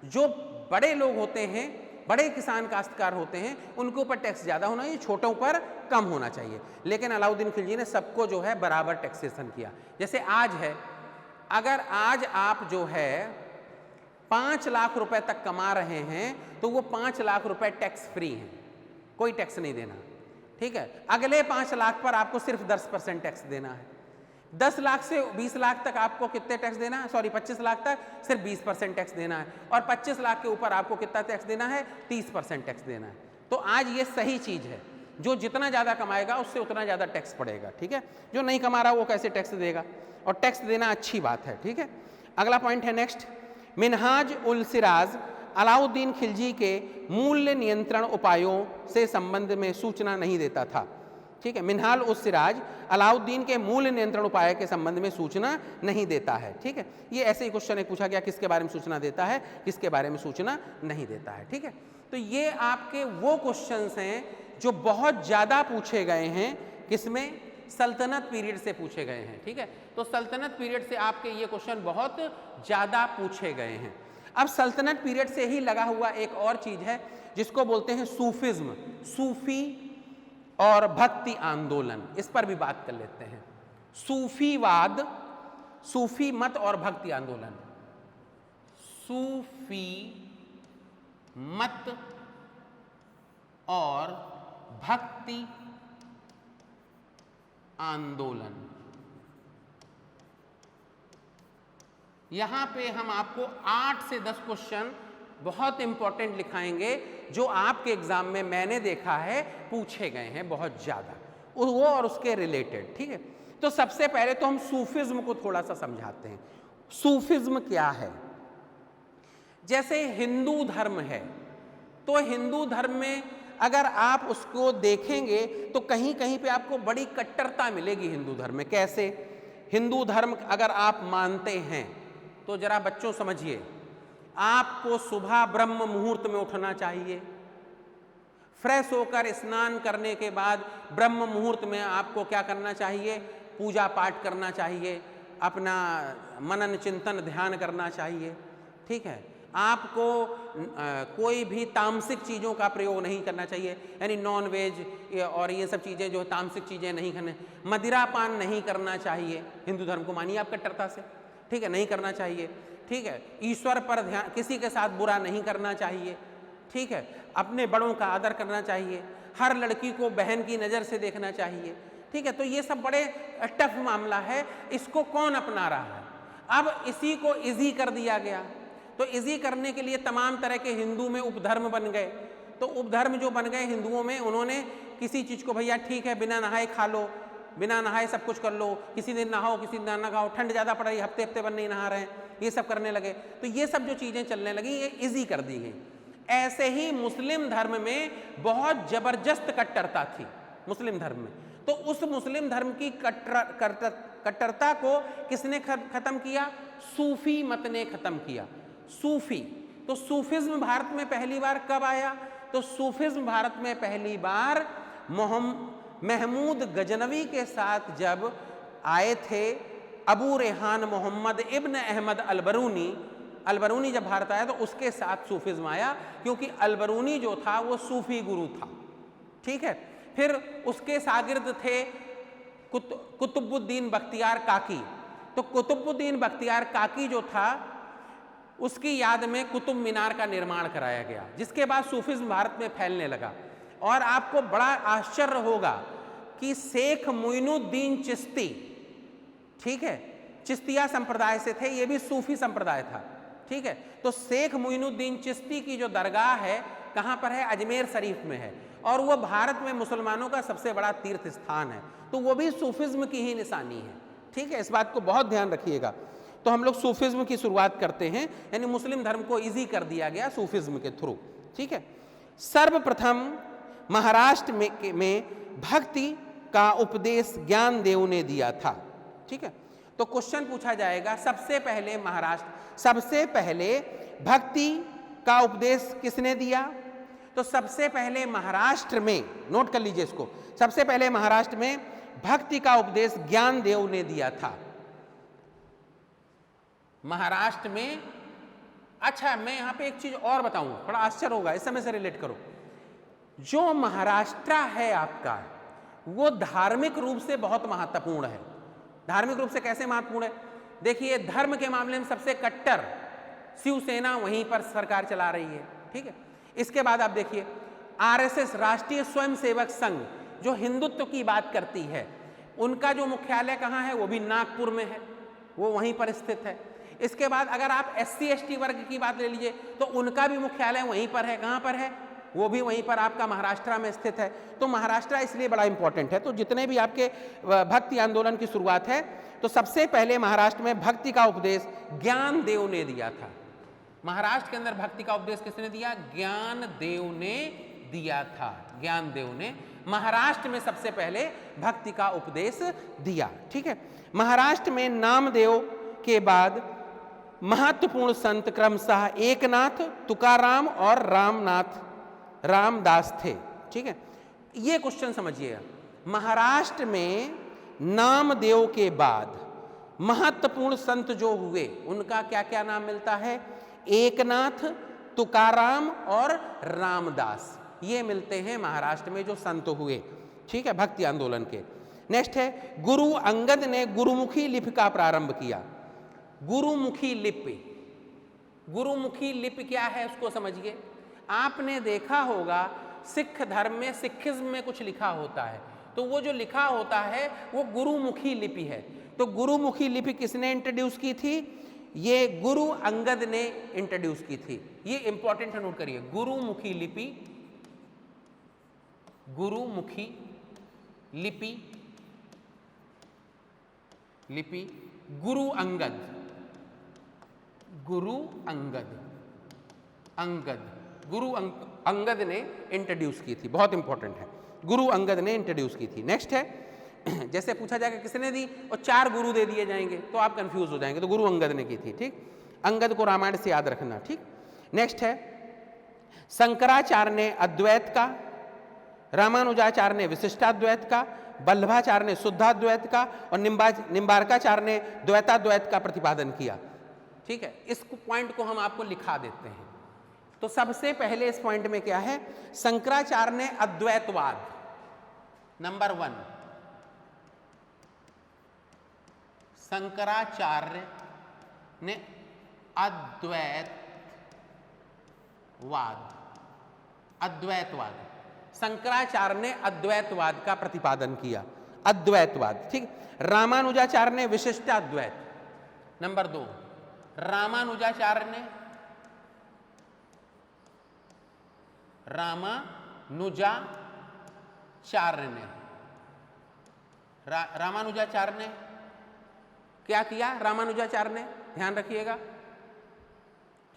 जो बड़े लोग होते हैं, बड़े किसान काश्तकार होते हैं, उनके ऊपर टैक्स ज़्यादा होना चाहिए, छोटों पर कम होना चाहिए। लेकिन अलाउद्दीन खिलजी ने सबको जो है बराबर टैक्सेशन किया। जैसे आज है, अगर आज आप जो है 5 लाख रुपए तक कमा रहे हैं तो वो 5 लाख रुपए टैक्स फ्री हैं, कोई टैक्स नहीं देना। ठीक है, अगले 5 लाख पर आपको सिर्फ 10% टैक्स देना है। 10 लाख से 20 लाख तक आपको कितने टैक्स देना है? सॉरी, 25 लाख तक सिर्फ 20% टैक्स देना है, और 25 लाख के ऊपर आपको कितना टैक्स देना है? 30% टैक्स देना है। तो आज ये सही चीज़ है, जो जितना ज़्यादा कमाएगा उससे उतना ज़्यादा टैक्स पड़ेगा। ठीक है, जो नहीं कमा रहा वो कैसे टैक्स देगा? और टैक्स देना अच्छी बात है। ठीक है, अगला पॉइंट है नेक्स्ट, मिनहाज उल सिराज अलाउद्दीन खिलजी के मूल्य नियंत्रण उपायों से संबंध में सूचना नहीं देता था। ठीक है, मिनहाल उस सिराज अलाउद्दीन के मूल्य नियंत्रण उपाय के संबंध में सूचना नहीं देता है। ठीक है, ये ऐसे ही क्वेश्चन एक पूछा गया, किसके बारे में सूचना देता है, किसके बारे में सूचना नहीं देता है। ठीक है, तो ये आपके वो क्वेश्चंस हैं जो बहुत ज़्यादा पूछे गए हैं, किसमें? सल्तनत पीरियड से पूछे गए हैं। ठीक है, तो सल्तनत पीरियड से आपके ये क्वेश्चन बहुत ज़्यादा पूछे गए हैं। अब सल्तनत पीरियड से ही लगा हुआ एक और चीज़ है जिसको बोलते हैं सूफिज्म, सूफी और भक्ति आंदोलन। इस पर भी बात कर लेते हैं। सूफीवाद, सूफी मत और भक्ति आंदोलन। सूफी मत और भक्ति आंदोलन, यहां पे हम आपको 8 से 10 क्वेश्चन बहुत इंपॉर्टेंट लिखाएंगे, जो आपके एग्जाम में मैंने देखा है पूछे गए हैं बहुत ज्यादा, वो और उसके रिलेटेड। ठीक है, तो सबसे पहले तो हम सूफिज्म को थोड़ा सा समझाते हैं। सूफिज्म क्या है? जैसे हिंदू धर्म है, तो हिंदू धर्म में अगर आप उसको देखेंगे तो कहीं कहीं पे आपको बड़ी कट्टरता मिलेगी हिंदू धर्म में। कैसे? हिंदू धर्म अगर आप मानते हैं तो जरा बच्चों समझिए, आपको सुबह ब्रह्म मुहूर्त में उठना चाहिए, फ्रेश होकर स्नान करने के बाद ब्रह्म मुहूर्त में आपको क्या करना चाहिए? पूजा पाठ करना चाहिए, अपना मनन चिंतन ध्यान करना चाहिए। ठीक है, आपको कोई भी तामसिक चीज़ों का प्रयोग नहीं करना चाहिए, यानी नॉन वेज और ये सब चीज़ें जो तामसिक चीज़ें नहीं करने, मदिरापान नहीं करना चाहिए। हिंदू धर्म को मानिए आप कट्टरता से। ठीक है, नहीं करना चाहिए। ठीक है, ईश्वर पर ध्यान, किसी के साथ बुरा नहीं करना चाहिए। ठीक है, अपने बड़ों का आदर करना चाहिए, हर लड़की को बहन की नज़र से देखना चाहिए। ठीक है, तो ये सब बड़े टफ मामला है, इसको कौन अपना रहा है? अब इसी को इजी कर दिया गया, तो इजी करने के लिए तमाम तरह के हिंदू में उपधर्म बन गए। तो उपधर्म जो बन गए हिंदुओं में, उन्होंने किसी चीज़ को भैया ठीक है बिना नहाए खा लो, बिना नहाए सब कुछ कर लो, किसी दिन नहाओ किसी दिन ना नहाओ, ठंड ज़्यादा पड़ रही हफ्ते हफ्ते भर नहीं नहा रहे हैं, ये सब करने लगे। तो ये सब जो चीज़ें चलने लगी ये इजी कर दी गई। ऐसे ही मुस्लिम धर्म में बहुत ज़बरदस्त कट्टरता थी मुस्लिम धर्म में, तो उस मुस्लिम धर्म की कट्टरता को किसने खत्म किया? सूफी मत ने खत्म किया। सूफी, तो सूफिज्म भारत में पहली बार कब आया? तो सूफिज्म भारत में पहली बार महमूद गजनवी के साथ जब आए थे, अबू रेहान मोहम्मद इब्न अहमद अलबरूनी जब भारत आया तो उसके साथ सूफिज्म आया, क्योंकि अलबरूनी जो था वो सूफी गुरु था। ठीक है, फिर उसके शागिर्द थे कुतुबुद्दीन बख्तियार काकी। तो कुतुबुद्दीन बख्तियार काकी जो था उसकी याद में कुतुब मीनार का निर्माण कराया गया, जिसके बाद सूफिज्म भारत में फैलने लगा। और आपको बड़ा आश्चर्य होगा कि शेख मोइनुद्दीन चिश्ती, ठीक है, चिश्तिया संप्रदाय से थे, ये भी सूफी संप्रदाय था, ठीक है। तो शेख मोइनुद्दीन चिश्ती की जो दरगाह है कहाँ पर है? अजमेर शरीफ में है, और वो भारत में मुसलमानों का सबसे बड़ा तीर्थ स्थान है। तो वो भी सूफिज्म की ही निशानी है, ठीक है, इस बात को बहुत ध्यान रखिएगा। तो हम लोग सूफिज्म की शुरुआत करते हैं, यानी मुस्लिम धर्म को इजी कर दिया गया सूफिज्म के थ्रू, ठीक है। सर्वप्रथम महाराष्ट्र में भक्ति का उपदेश ज्ञानदेव ने दिया था, ठीक है। तो क्वेश्चन पूछा जाएगा, सबसे पहले भक्ति का उपदेश किसने दिया? तो सबसे पहले महाराष्ट्र में, नोट कर लीजिए इसको, सबसे पहले महाराष्ट्र में भक्ति का उपदेश ज्ञानदेव ने दिया था, महाराष्ट्र में। अच्छा, मैं यहां पे एक चीज और बताऊं, बड़ा आश्चर्य होगा, इस समय से रिलेट करो। जो महाराष्ट्र है आपका, वो धार्मिक रूप से बहुत महत्वपूर्ण है। धार्मिक रूप से कैसे महत्वपूर्ण है? देखिए, धर्म के मामले में सबसे कट्टर शिवसेना वहीं पर सरकार चला रही है, ठीक है। इसके बाद आप देखिए आरएसएस, राष्ट्रीय स्वयंसेवक संघ, जो हिंदुत्व की बात करती है, उनका जो मुख्यालय कहाँ है? वो भी नागपुर में है, वो वहीं पर स्थित है। इसके बाद अगर आप एससी एसटी वर्ग की बात ले लीजिए तो उनका भी मुख्यालय वहीं पर है। कहाँ पर है? वो भी वहीं पर आपका महाराष्ट्र में स्थित है। तो महाराष्ट्र इसलिए बड़ा इंपॉर्टेंट है। तो जितने भी आपके भक्ति आंदोलन की शुरुआत है, तो सबसे पहले महाराष्ट्र में भक्ति का उपदेश ज्ञानदेव ने दिया था। महाराष्ट्र के अंदर भक्ति का उपदेश किसने दिया? ज्ञानदेव ने दिया था। ज्ञानदेव ने महाराष्ट्र में सबसे पहले भक्ति का उपदेश दिया, ठीक है। महाराष्ट्र में नामदेव के बाद महत्वपूर्ण संत क्रमशः एकनाथ, तुकाराम और रामदास थे, ठीक है। ये क्वेश्चन समझिएगा, महाराष्ट्र में नामदेव के बाद महत्वपूर्ण संत जो हुए उनका क्या क्या नाम मिलता है? एकनाथ, तुकाराम और रामदास, ये मिलते हैं महाराष्ट्र में जो संत हुए, ठीक है, भक्ति आंदोलन के। नेक्स्ट है, गुरु अंगद ने गुरुमुखी लिपि का प्रारंभ किया। गुरुमुखी लिपि, गुरुमुखी लिपि क्या है उसको समझिए। आपने देखा होगा सिख धर्म में, सिखिज्म में कुछ लिखा होता है, तो वो जो लिखा होता है वो गुरुमुखी लिपि है। तो गुरुमुखी लिपि किसने इंट्रोड्यूस की थी? ये गुरु अंगद ने इंट्रोड्यूस की थी। ये इंपॉर्टेंट है, नोट करिए, गुरुमुखी लिपि, गुरुमुखी लिपि, लिपि गुरु अंगद, गुरु अंगद, गुरु अंगद ने इंट्रोड्यूस की थी। बहुत इंपॉर्टेंट है, गुरु अंगद ने इंट्रोड्यूस की थी। नेक्स्ट है, जैसे पूछा जाएगा किसने दी और 4 गुरु दे दिए जाएंगे तो आप कंफ्यूज हो जाएंगे, तो गुरु अंगद ने की थी, ठीक। अंगद को रामायण से याद रखना, ठीक। नेक्स्ट है, शंकराचार्य ने अद्वैत का, रामानुजाचार्य ने विशिष्टाद्वैत का, वल्लभाचार्य ने शुद्धाद्वैत का और निम्बार्काचार्य ने द्वैताद्वैत का प्रतिपादन किया, ठीक है। इस पॉइंट को हम आपको लिखा देते हैं। तो सबसे पहले इस पॉइंट में क्या है? शंकराचार्य ने अद्वैतवाद, नंबर 1, शंकराचार्य ने अद्वैतवाद, शंकराचार्य ने अद्वैतवाद का प्रतिपादन किया, अद्वैतवाद, ठीक। रामानुजाचार्य ने विशिष्टाद्वैत, नंबर 2, रामानुजाचार्य ने क्या किया? रामानुजाचार्य ने, ध्यान रखिएगा,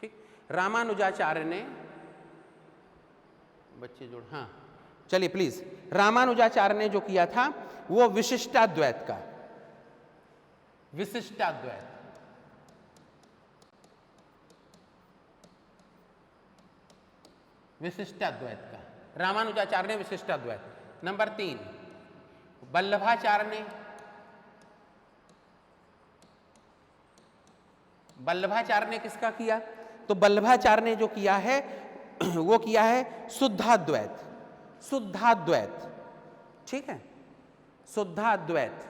ठीक। रामानुजाचार्य ने, बच्चे जोड़, हाँ चलिए प्लीज, रामानुजाचार्य ने जो किया था वो विशिष्टाद्वैत का, विशिष्टाद्वैत, विशिष्टाद्वैत का, रामानुजाचार्य ने विशिष्टाद्वैत। नंबर 3, वल्लभाचार्य ने किसका किया? तो वल्लभाचार्य ने जो किया है वो किया है शुद्धाद्वैत, शुद्धाद्वैत, ठीक है, शुद्धाद्वैत,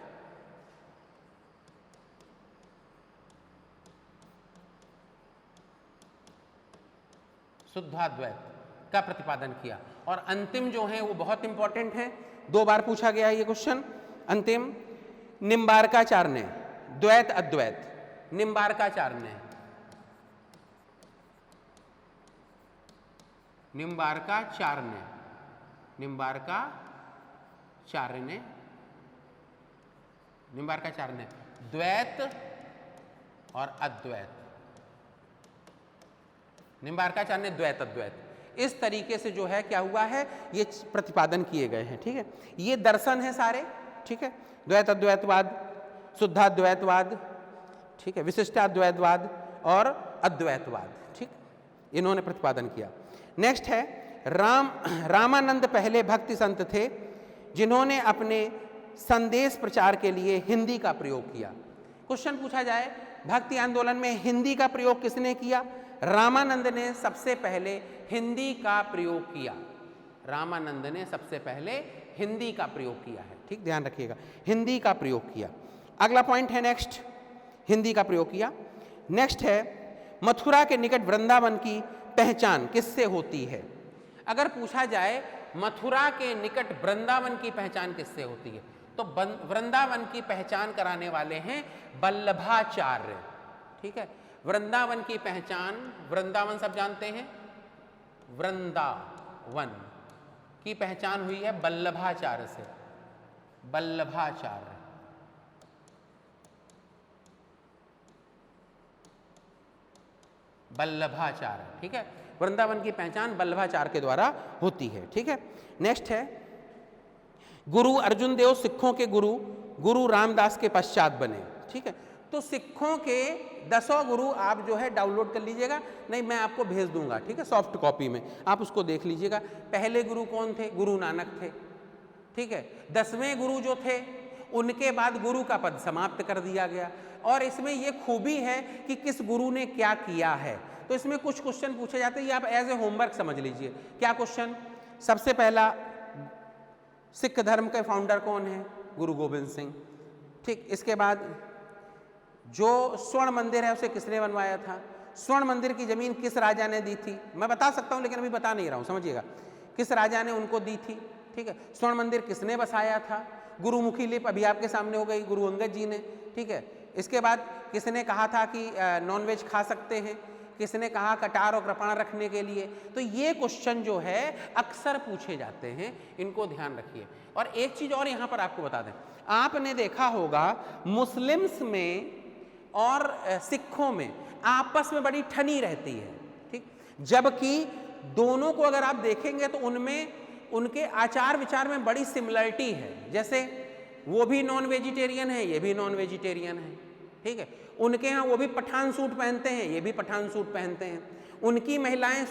शुद्धाद्वैत का प्रतिपादन किया। और अंतिम जो है वो बहुत इंपॉर्टेंट है, 2 बार पूछा गया है ये क्वेश्चन। अंतिम निम्बार्काचार्य, द्वैत अद्वैत, निम्बार्काचार्य, निम्बार्काचार्य, निम्बार्काचार्य, निम्बार्काचार्य, द्वैत और अद्वैत, निम्बार्काचार्य द्वैत अद्वैत, इस तरीके से जो है क्या हुआ है, ये प्रतिपादन किए गए हैं। ठीक है, ये दर्शन है सारे। ठीक है, द्वैत अद्वैतवाद, शुद्धाद्वैतवाद, ठीक है, विशिष्टाद्वैतवाद और अद्वैतवाद। ठीक, इन्होंने प्रतिपादन किया। नेक्स्ट है रामानंद पहले भक्ति संत थे जिन्होंने अपने संदेश प्रचार के लिए हिंदी का प्रयोग किया। क्वेश्चन पूछा जाए भक्ति आंदोलन में हिंदी का प्रयोग किसने किया? रामानंद ने सबसे पहले हिंदी का प्रयोग किया। रामानंद ने सबसे पहले हिंदी का प्रयोग किया है। ठीक, ध्यान रखिएगा, हिंदी का प्रयोग किया। अगला पॉइंट है नेक्स्ट, हिंदी का प्रयोग किया। नेक्स्ट है मथुरा के निकट वृंदावन की पहचान किससे होती है? अगर पूछा जाए मथुरा के निकट वृंदावन की पहचान किससे होती है, तो वृंदावन की पहचान कराने वाले हैं वल्लभाचार्य। ठीक है, वृंदावन की पहचान, वृंदावन सब जानते हैं, वृंदावन की पहचान हुई है वल्लभाचार्य से। वल्लभाचार्य, वल्लभाचार्य। ठीक है, वृंदावन की पहचान वल्लभाचार्य के द्वारा होती है। ठीक है, नेक्स्ट है गुरु अर्जुन देव सिखों के गुरु रामदास के पश्चात बने। ठीक है, तो सिखों के 10 गुरु आप जो है डाउनलोड कर लीजिएगा, नहीं मैं आपको भेज दूंगा। ठीक है, सॉफ्ट कॉपी में आप उसको देख लीजिएगा। पहले गुरु कौन थे? गुरु नानक थे। ठीक है, 10वें गुरु जो थे उनके बाद गुरु का पद समाप्त कर दिया गया। और इसमें यह खूबी है कि किस गुरु ने क्या किया है। तो इसमें कुछ क्वेश्चन पूछे जाते हैं, ये आप एज ए होमवर्क समझ लीजिए। क्या क्वेश्चन? सबसे पहला, सिख धर्म के फाउंडर कौन है? गुरु गोविंद सिंह। ठीक, इसके बाद जो स्वर्ण मंदिर है उसे किसने बनवाया था? स्वर्ण मंदिर की जमीन किस राजा ने दी थी? मैं बता सकता हूं लेकिन अभी बता नहीं रहा हूं, समझिएगा। किस राजा ने उनको दी थी? ठीक है, स्वर्ण मंदिर किसने बसाया था? गुरुमुखी लिप अभी आपके सामने हो गई, गुरु अंगद जी ने। ठीक है, इसके बाद किसने कहा था कि नॉनवेज खा सकते हैं? किसने कहा कटार और कृपाण रखने के लिए? तो ये क्वेश्चन जो है अक्सर पूछे जाते हैं, इनको ध्यान रखिए। और एक चीज और यहां पर आपको बता दें, आपने देखा होगा मुस्लिम्स में और सिखों में आपस में बड़ी ठनी रहती है। ठीक, जबकि दोनों को अगर आप देखेंगे तो उनमें उनके आचार विचार में बड़ी सिमिलरिटी है। जैसे वो भी नॉन वेजिटेरियन है, ये भी नॉन वेजिटेरियन है। ठीक है, उनके यहाँ वो भी पठान सूट पहनते हैं, ये भी पठान सूट पहनते हैं। उनकी महिलाएं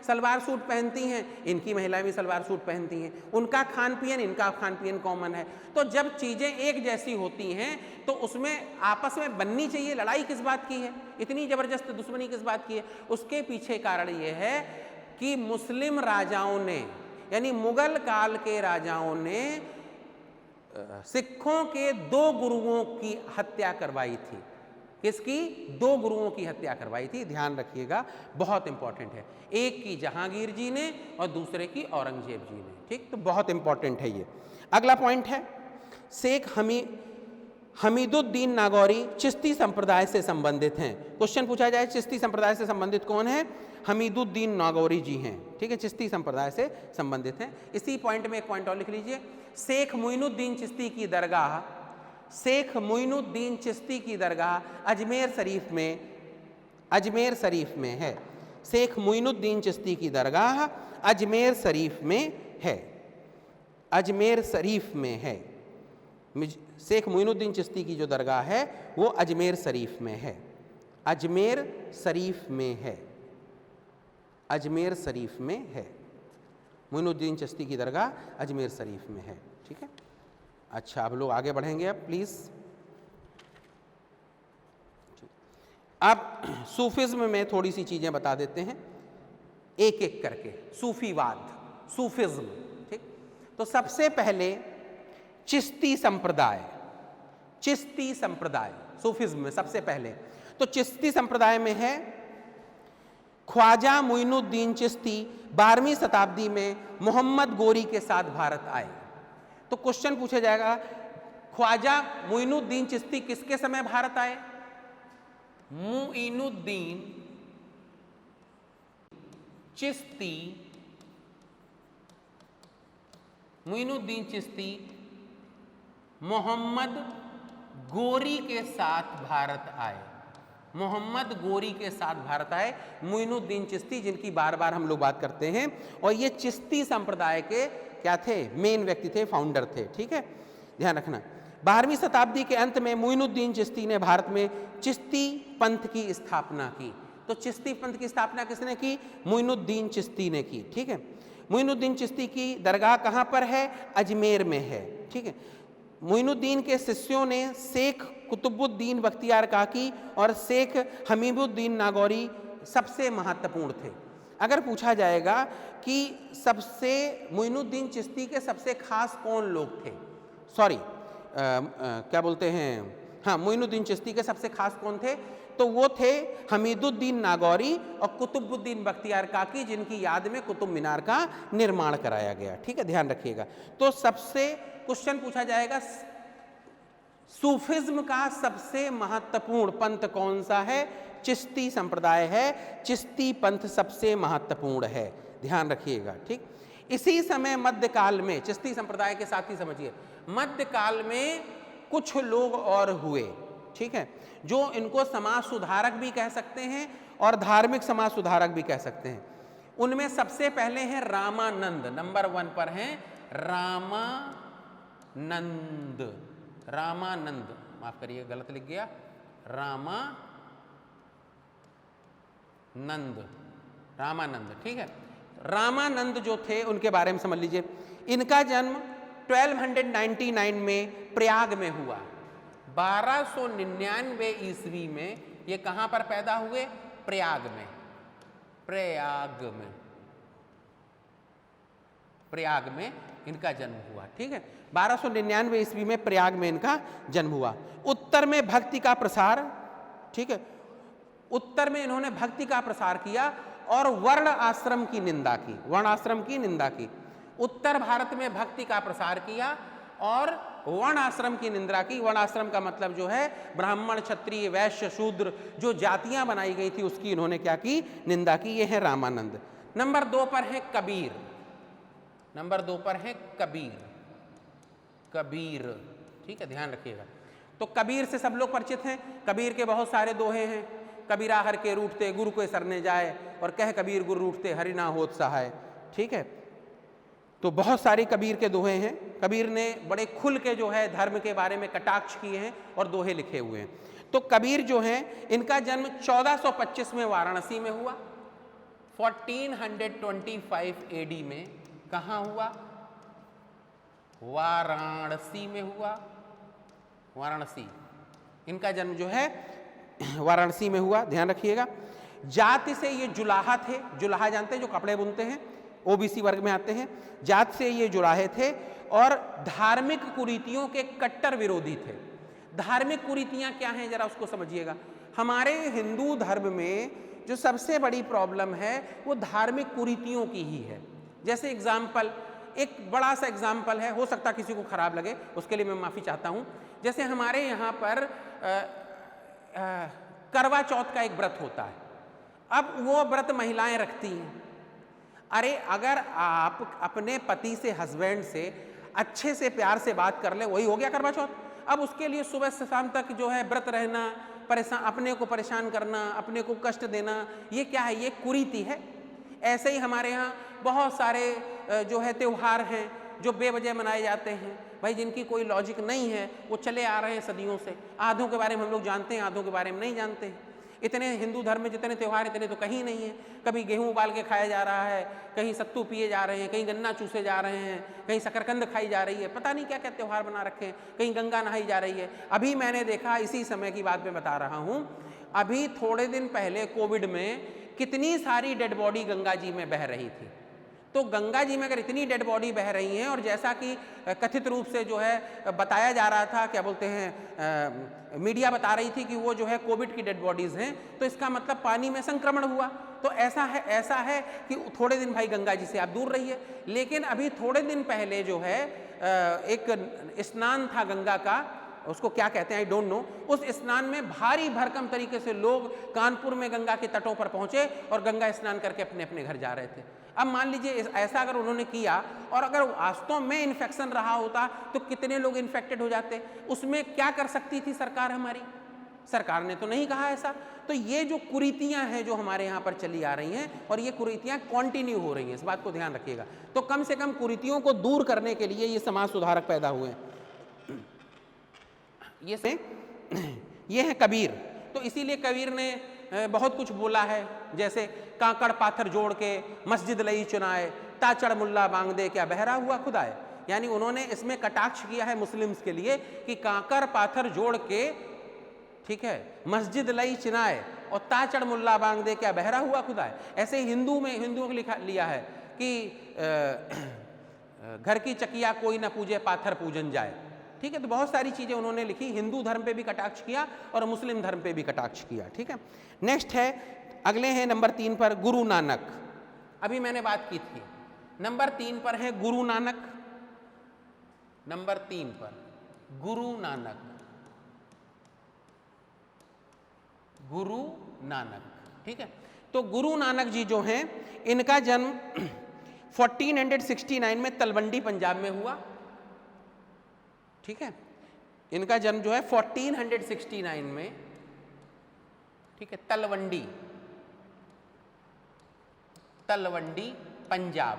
सलवार सूट पहनती हैं, इनकी महिलाएं भी सलवार सूट पहनती हैं। उनका खान पीन, इनका खान पीन कॉमन है। तो जब चीज़ें एक जैसी होती हैं तो उसमें आपस में बननी चाहिए। लड़ाई किस बात की है? इतनी ज़बरदस्त दुश्मनी किस बात की है? उसके पीछे कारण ये है कि मुस्लिम राजाओं ने, यानी मुगल काल के राजाओं ने सिखों के 2 गुरुओं की हत्या करवाई थी। किसकी? 2 गुरुओं की हत्या करवाई थी, ध्यान रखिएगा, बहुत इंपॉर्टेंट है। एक की जहांगीर जी ने और दूसरे की औरंगजेब जी ने। ठीक, तो बहुत इंपॉर्टेंट है ये। अगला पॉइंट है शेख हमीदुद्दीन नागौरी चिश्ती संप्रदाय से संबंधित हैं। क्वेश्चन पूछा जाए चिश्ती संप्रदाय से संबंधित कौन है? हमीदुद्दीन नागौरी जी हैं। ठीक है, चिश्ती संप्रदाय से संबंधित हैं। इसी पॉइंट में एक पॉइंट और लिख लीजिए, शेख मोइनुद्दीन चिश्ती की दरगाह, शेख मोइनुद्दीन चिश्ती की दरगाह अजमेर शरीफ में है। शेख मोइनुद्दीन चिश्ती की दरगाह अजमेर शरीफ में है। अजमेर शरीफ में है। शेख मोइनुद्दीन चिश्ती की जो दरगाह है वो अजमेर शरीफ में है। अजमेर शरीफ में है। अजमेर शरीफ में है। मोइनुद्दीन चिश्ती की दरगाह अजमेर शरीफ में है। ठीक है, अच्छा अब लोग आगे बढ़ेंगे अब प्लीज। अब सूफिज्म में थोड़ी सी चीजें बता देते हैं एक एक करके। सूफीवाद, सूफिज्म। ठीक, तो सबसे पहले चिश्ती संप्रदाय, चिश्ती संप्रदाय सूफिज्म में सबसे पहले तो चिश्ती संप्रदाय में है ख्वाजा मुइनुद्दीन चिश्ती 12वीं शताब्दी में मोहम्मद गोरी के साथ भारत आए। तो क्वेश्चन पूछा जाएगा ख्वाजा मुइनुद्दीन चिश्ती किसके समय भारत आए? मुइनुद्दीन चिश्ती, मुइनुद्दीन चिश्ती मोहम्मद गोरी के साथ भारत आए, मोहम्मद गोरी के साथ भारत आए। मुइनुद्दीन चिश्ती जिनकी बार बार हम लोग बात करते हैं, और ये चिश्ती संप्रदाय के क्या थे? मेन व्यक्ति थे, फाउंडर थे। ठीक है, ध्यान रखना। 12वीं शताब्दी के अंत में मुइनुद्दीन चिश्ती ने भारत में चिश्ती पंथ की स्थापना की। तो चिश्ती पंथ की स्थापना किसने की? मुइनुद्दीन चिश्ती ने की। ठीक है, मुइनुद्दीन चिश्ती की दरगाह कहाँ पर है? अजमेर में है। ठीक है, मुइनुद्दीन के शिष्यों ने शेख कुतुबुद्दीन बख्तियार काकी और शेख हमीदुद्दीन नागौरी सबसे महत्वपूर्ण थे। अगर पूछा जाएगा कि सबसे मुइनुद्दीन चिश्ती के सबसे खास कौन लोग थे, सॉरी क्या बोलते हैं, हाँ, मुइनुद्दीन चिश्ती के सबसे खास कौन थे? तो वो थे हमीदुद्दीन नागौरी और कुतुबुद्दीन बख्तियार काकी, जिनकी याद में कुतुब मीनार का निर्माण कराया गया। ठीक है, ध्यान रखिएगा। तो सबसे क्वेश्चन पूछा जाएगा सूफिज्म का सबसे महत्वपूर्ण पंथ कौन सा है? चिश्ती संप्रदाय है, चिश्ती पंथ सबसे महत्वपूर्ण है, ध्यान रखिएगा। ठीक, इसी समय मध्यकाल में चिश्ती संप्रदाय के साथ ही समझिए, मध्यकाल में कुछ लोग और हुए, ठीक है, जो इनको समाज सुधारक भी कह सकते हैं और धार्मिक समाज सुधारक भी कह सकते हैं। उनमें सबसे पहले हैं रामानंद, नंबर 1 पर हैं रामानंद, रामानंद, माफ करिए गलत लिख गया, रामानंद, रामानंद। ठीक है, रामानंद जो थे उनके बारे में समझ लीजिए। इनका जन्म 1299 में प्रयाग में हुआ। 1299 ईस्वी में ये कहां पर पैदा हुए? प्रयाग में, प्रयाग में, प्रयाग में इनका जन्म हुआ। ठीक है, 1299 ईस्वी में प्रयाग में इनका जन्म हुआ। उत्तर में भक्ति का प्रसार, ठीक है, उत्तर में इन्होंने भक्ति का प्रसार किया और वर्ण आश्रम की निंदा की, वर्ण आश्रम की निंदा की। उत्तर भारत में भक्ति का प्रसार किया और वर्ण आश्रम की निंदा की। वर्ण आश्रम का मतलब जो है ब्राह्मण, क्षत्रिय, वैश्य, शूद्र जो जातियां बनाई गई थी उसकी इन्होंने क्या की? निंदा की। ये है रामानंद। नंबर 2 पर है कबीर, नंबर 2 पर है कबीर, कबीर। ठीक है, ध्यान रखिएगा। तो कबीर से सब लोग परिचित हैं। कबीर के बहुत सारे दोहे हैं। कबीरा हर के रूठते गुरु को सरने जाए, और कह कबीर गुरु रूठते हरि ना होत सहाय। ठीक है, तो बहुत सारे कबीर के दोहे हैं। कबीर ने बड़े खुल के जो है धर्म के बारे में कटाक्ष किए हैं और दोहे लिखे हुए हैं। तो कबीर जो हैं इनका जन्म 1425 में वाराणसी में हुआ। 1425 AD में कहाँ हुआ? वाराणसी में हुआ, वाराणसी। इनका जन्म जो है वाराणसी में हुआ, ध्यान रखिएगा। जाति से ये जुलाहा थे। जुलाहा जानते हैं, जो कपड़े बुनते हैं, ओबीसी वर्ग में आते हैं। जात से ये जुलाहे थे और धार्मिक कुरीतियों के कट्टर विरोधी थे। धार्मिक कुरीतियां क्या हैं जरा उसको समझिएगा। हमारे हिंदू धर्म में जो सबसे बड़ी प्रॉब्लम है वो धार्मिक कुरीतियों की ही है। जैसे एग्जाम्पल, एक बड़ा सा एग्जाम्पल है, हो सकता किसी को खराब लगे, उसके लिए मैं माफ़ी चाहता हूँ। जैसे हमारे यहाँ पर करवा चौथ का एक व्रत होता है। अब वो व्रत महिलाएं रखती हैं। अरे अगर आप अपने पति से, हस्बैंड से अच्छे से प्यार से बात कर ले, वही हो गया करवा चौथ। अब उसके लिए सुबह से शाम तक जो है व्रत रहना, परेशान, अपने को परेशान करना, अपने को कष्ट देना, ये क्या है? ये कुरीति है। ऐसे ही हमारे यहाँ बहुत सारे जो है त्यौहार हैं जो बेवजह मनाए जाते हैं, भाई जिनकी कोई लॉजिक नहीं है, वो चले आ रहे हैं सदियों से। आधों के बारे में हम लोग जानते हैं, आधों के बारे में नहीं जानते हैं। इतने हिंदू धर्म में जितने त्यौहार इतने तो कहीं नहीं है। कभी गेहूं उबाल के खाया जा रहा है, कहीं सत्तू पिए जा रहे हैं, कहीं गन्ना चूसे जा रहे हैं, कहीं शकरकंद खाई जा रही है, पता नहीं क्या क्या त्यौहार बना रखे हैं, कहीं गंगा नहाई जा रही है। अभी मैंने देखा, इसी समय की बात मैं बता रहा हूँ, अभी थोड़े दिन पहले कोविड में कितनी सारी डेड बॉडी गंगा जी में बह रही थी। तो गंगा जी में अगर इतनी डेड बॉडी बह रही हैं और जैसा कि कथित रूप से जो है बताया जा रहा था, क्या बोलते हैं, मीडिया बता रही थी कि वो जो है कोविड की डेड बॉडीज हैं, तो इसका मतलब पानी में संक्रमण हुआ। तो ऐसा है कि थोड़े दिन भाई गंगा जी से आप दूर रहिए। लेकिन अभी थोड़े दिन पहले जो है एक स्नान था गंगा का, उसको क्या कहते हैं आई डोंट नो, उस स्नान में भारी भरकम तरीके से लोग कानपुर में गंगा के तटों पर पहुंचे और गंगा स्नान करके अपने अपने घर जा रहे थे। अब मान लीजिए ऐसा अगर उन्होंने किया और अगर वास्तव में इन्फेक्शन रहा होता तो कितने लोग इन्फेक्टेड हो जाते, उसमें क्या कर सकती थी सरकार हमारी? सरकार ने तो नहीं कहा ऐसा। तो ये जो कुरीतियां हैं जो हमारे यहाँ पर चली आ रही हैं और ये कुरीतियां कंटिन्यू हो रही हैं, इस बात को ध्यान रखिएगा। तो कम से कम कुरीतियों को दूर करने के लिए ये समाज सुधारक पैदा हुए हैं। ये है कबीर। तो इसीलिए कबीर ने बहुत कुछ बोला है, जैसे कांकड़ पाथर जोड़ के मस्जिद लई चुनाए, ताचड़ मुल्ला बांग दे क्या बहरा हुआ खुदाए। यानी उन्होंने इसमें कटाक्ष किया है मुस्लिम्स के लिए कि कांकड़ पाथर जोड़ के, ठीक है, मस्जिद लई चुनाए और ताचड़ मुल्ला बांग दे क्या बहरा हुआ खुदाए। ऐसे ही हिंदुओं को लिया है कि घर की चकिया कोई ना पूजे पाथर पूजन जाए। ठीक है, तो बहुत सारी चीजें उन्होंने लिखी, हिंदू धर्म पे भी कटाक्ष किया और मुस्लिम धर्म पे भी कटाक्ष किया। ठीक है, नेक्स्ट है, अगले हैं नंबर 3 पर गुरु नानक। अभी मैंने बात की थी, नंबर 3 पर है गुरु नानक। नंबर 3 पर गुरु नानक, गुरु नानक। ठीक है, तो गुरु नानक जी जो हैं, इनका जन्म 1469 में तलवंडी पंजाब में हुआ। ठीक है, इनका जन्म जो है 1469 में, ठीक है, तलवंडी पंजाब,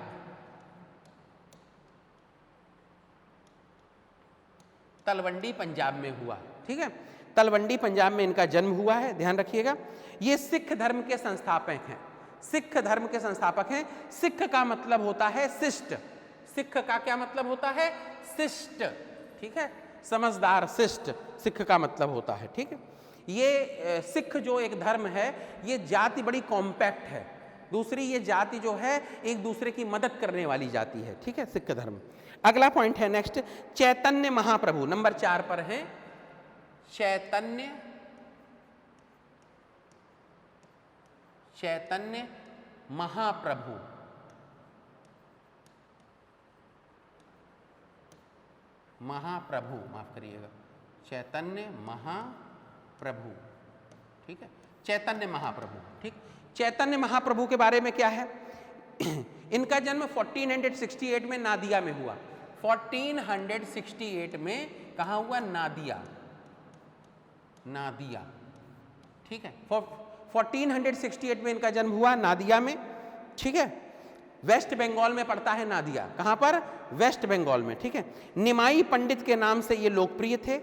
तलवंडी पंजाब में हुआ। ठीक है, तलवंडी पंजाब में इनका जन्म हुआ है, ध्यान रखिएगा। ये सिख धर्म के संस्थापक हैं, सिख धर्म के संस्थापक हैं। सिख का मतलब होता है शिष्ट। सिख का क्या मतलब होता है? शिष्ट। ठीक है, समझदार, शिष्ट, सिख का मतलब होता है। ठीक है, ये सिख जो एक धर्म है, ये जाति बड़ी कॉम्पैक्ट है। दूसरी ये जाति जो है एक दूसरे की मदद करने वाली जाति है। ठीक है, सिख धर्म। अगला पॉइंट है नेक्स्ट, चैतन्य महाप्रभु। नंबर 4 पर है चैतन्य महाप्रभु। महाप्रभु, माफ करिएगा, चैतन्य महाप्रभु। ठीक है, चैतन्य महाप्रभु। ठीक, चैतन्य महाप्रभु के बारे में क्या है? इनका जन्म 1468 में नादिया में हुआ। 1468 में कहाँ हुआ? नादिया। ठीक है, 1468 में इनका जन्म हुआ नादिया में। ठीक है, वेस्ट बंगाल में पड़ता है नादिया। कहां पर? वेस्ट बंगाल में। ठीक है, निमाई पंडित के नाम से ये लोकप्रिय थे,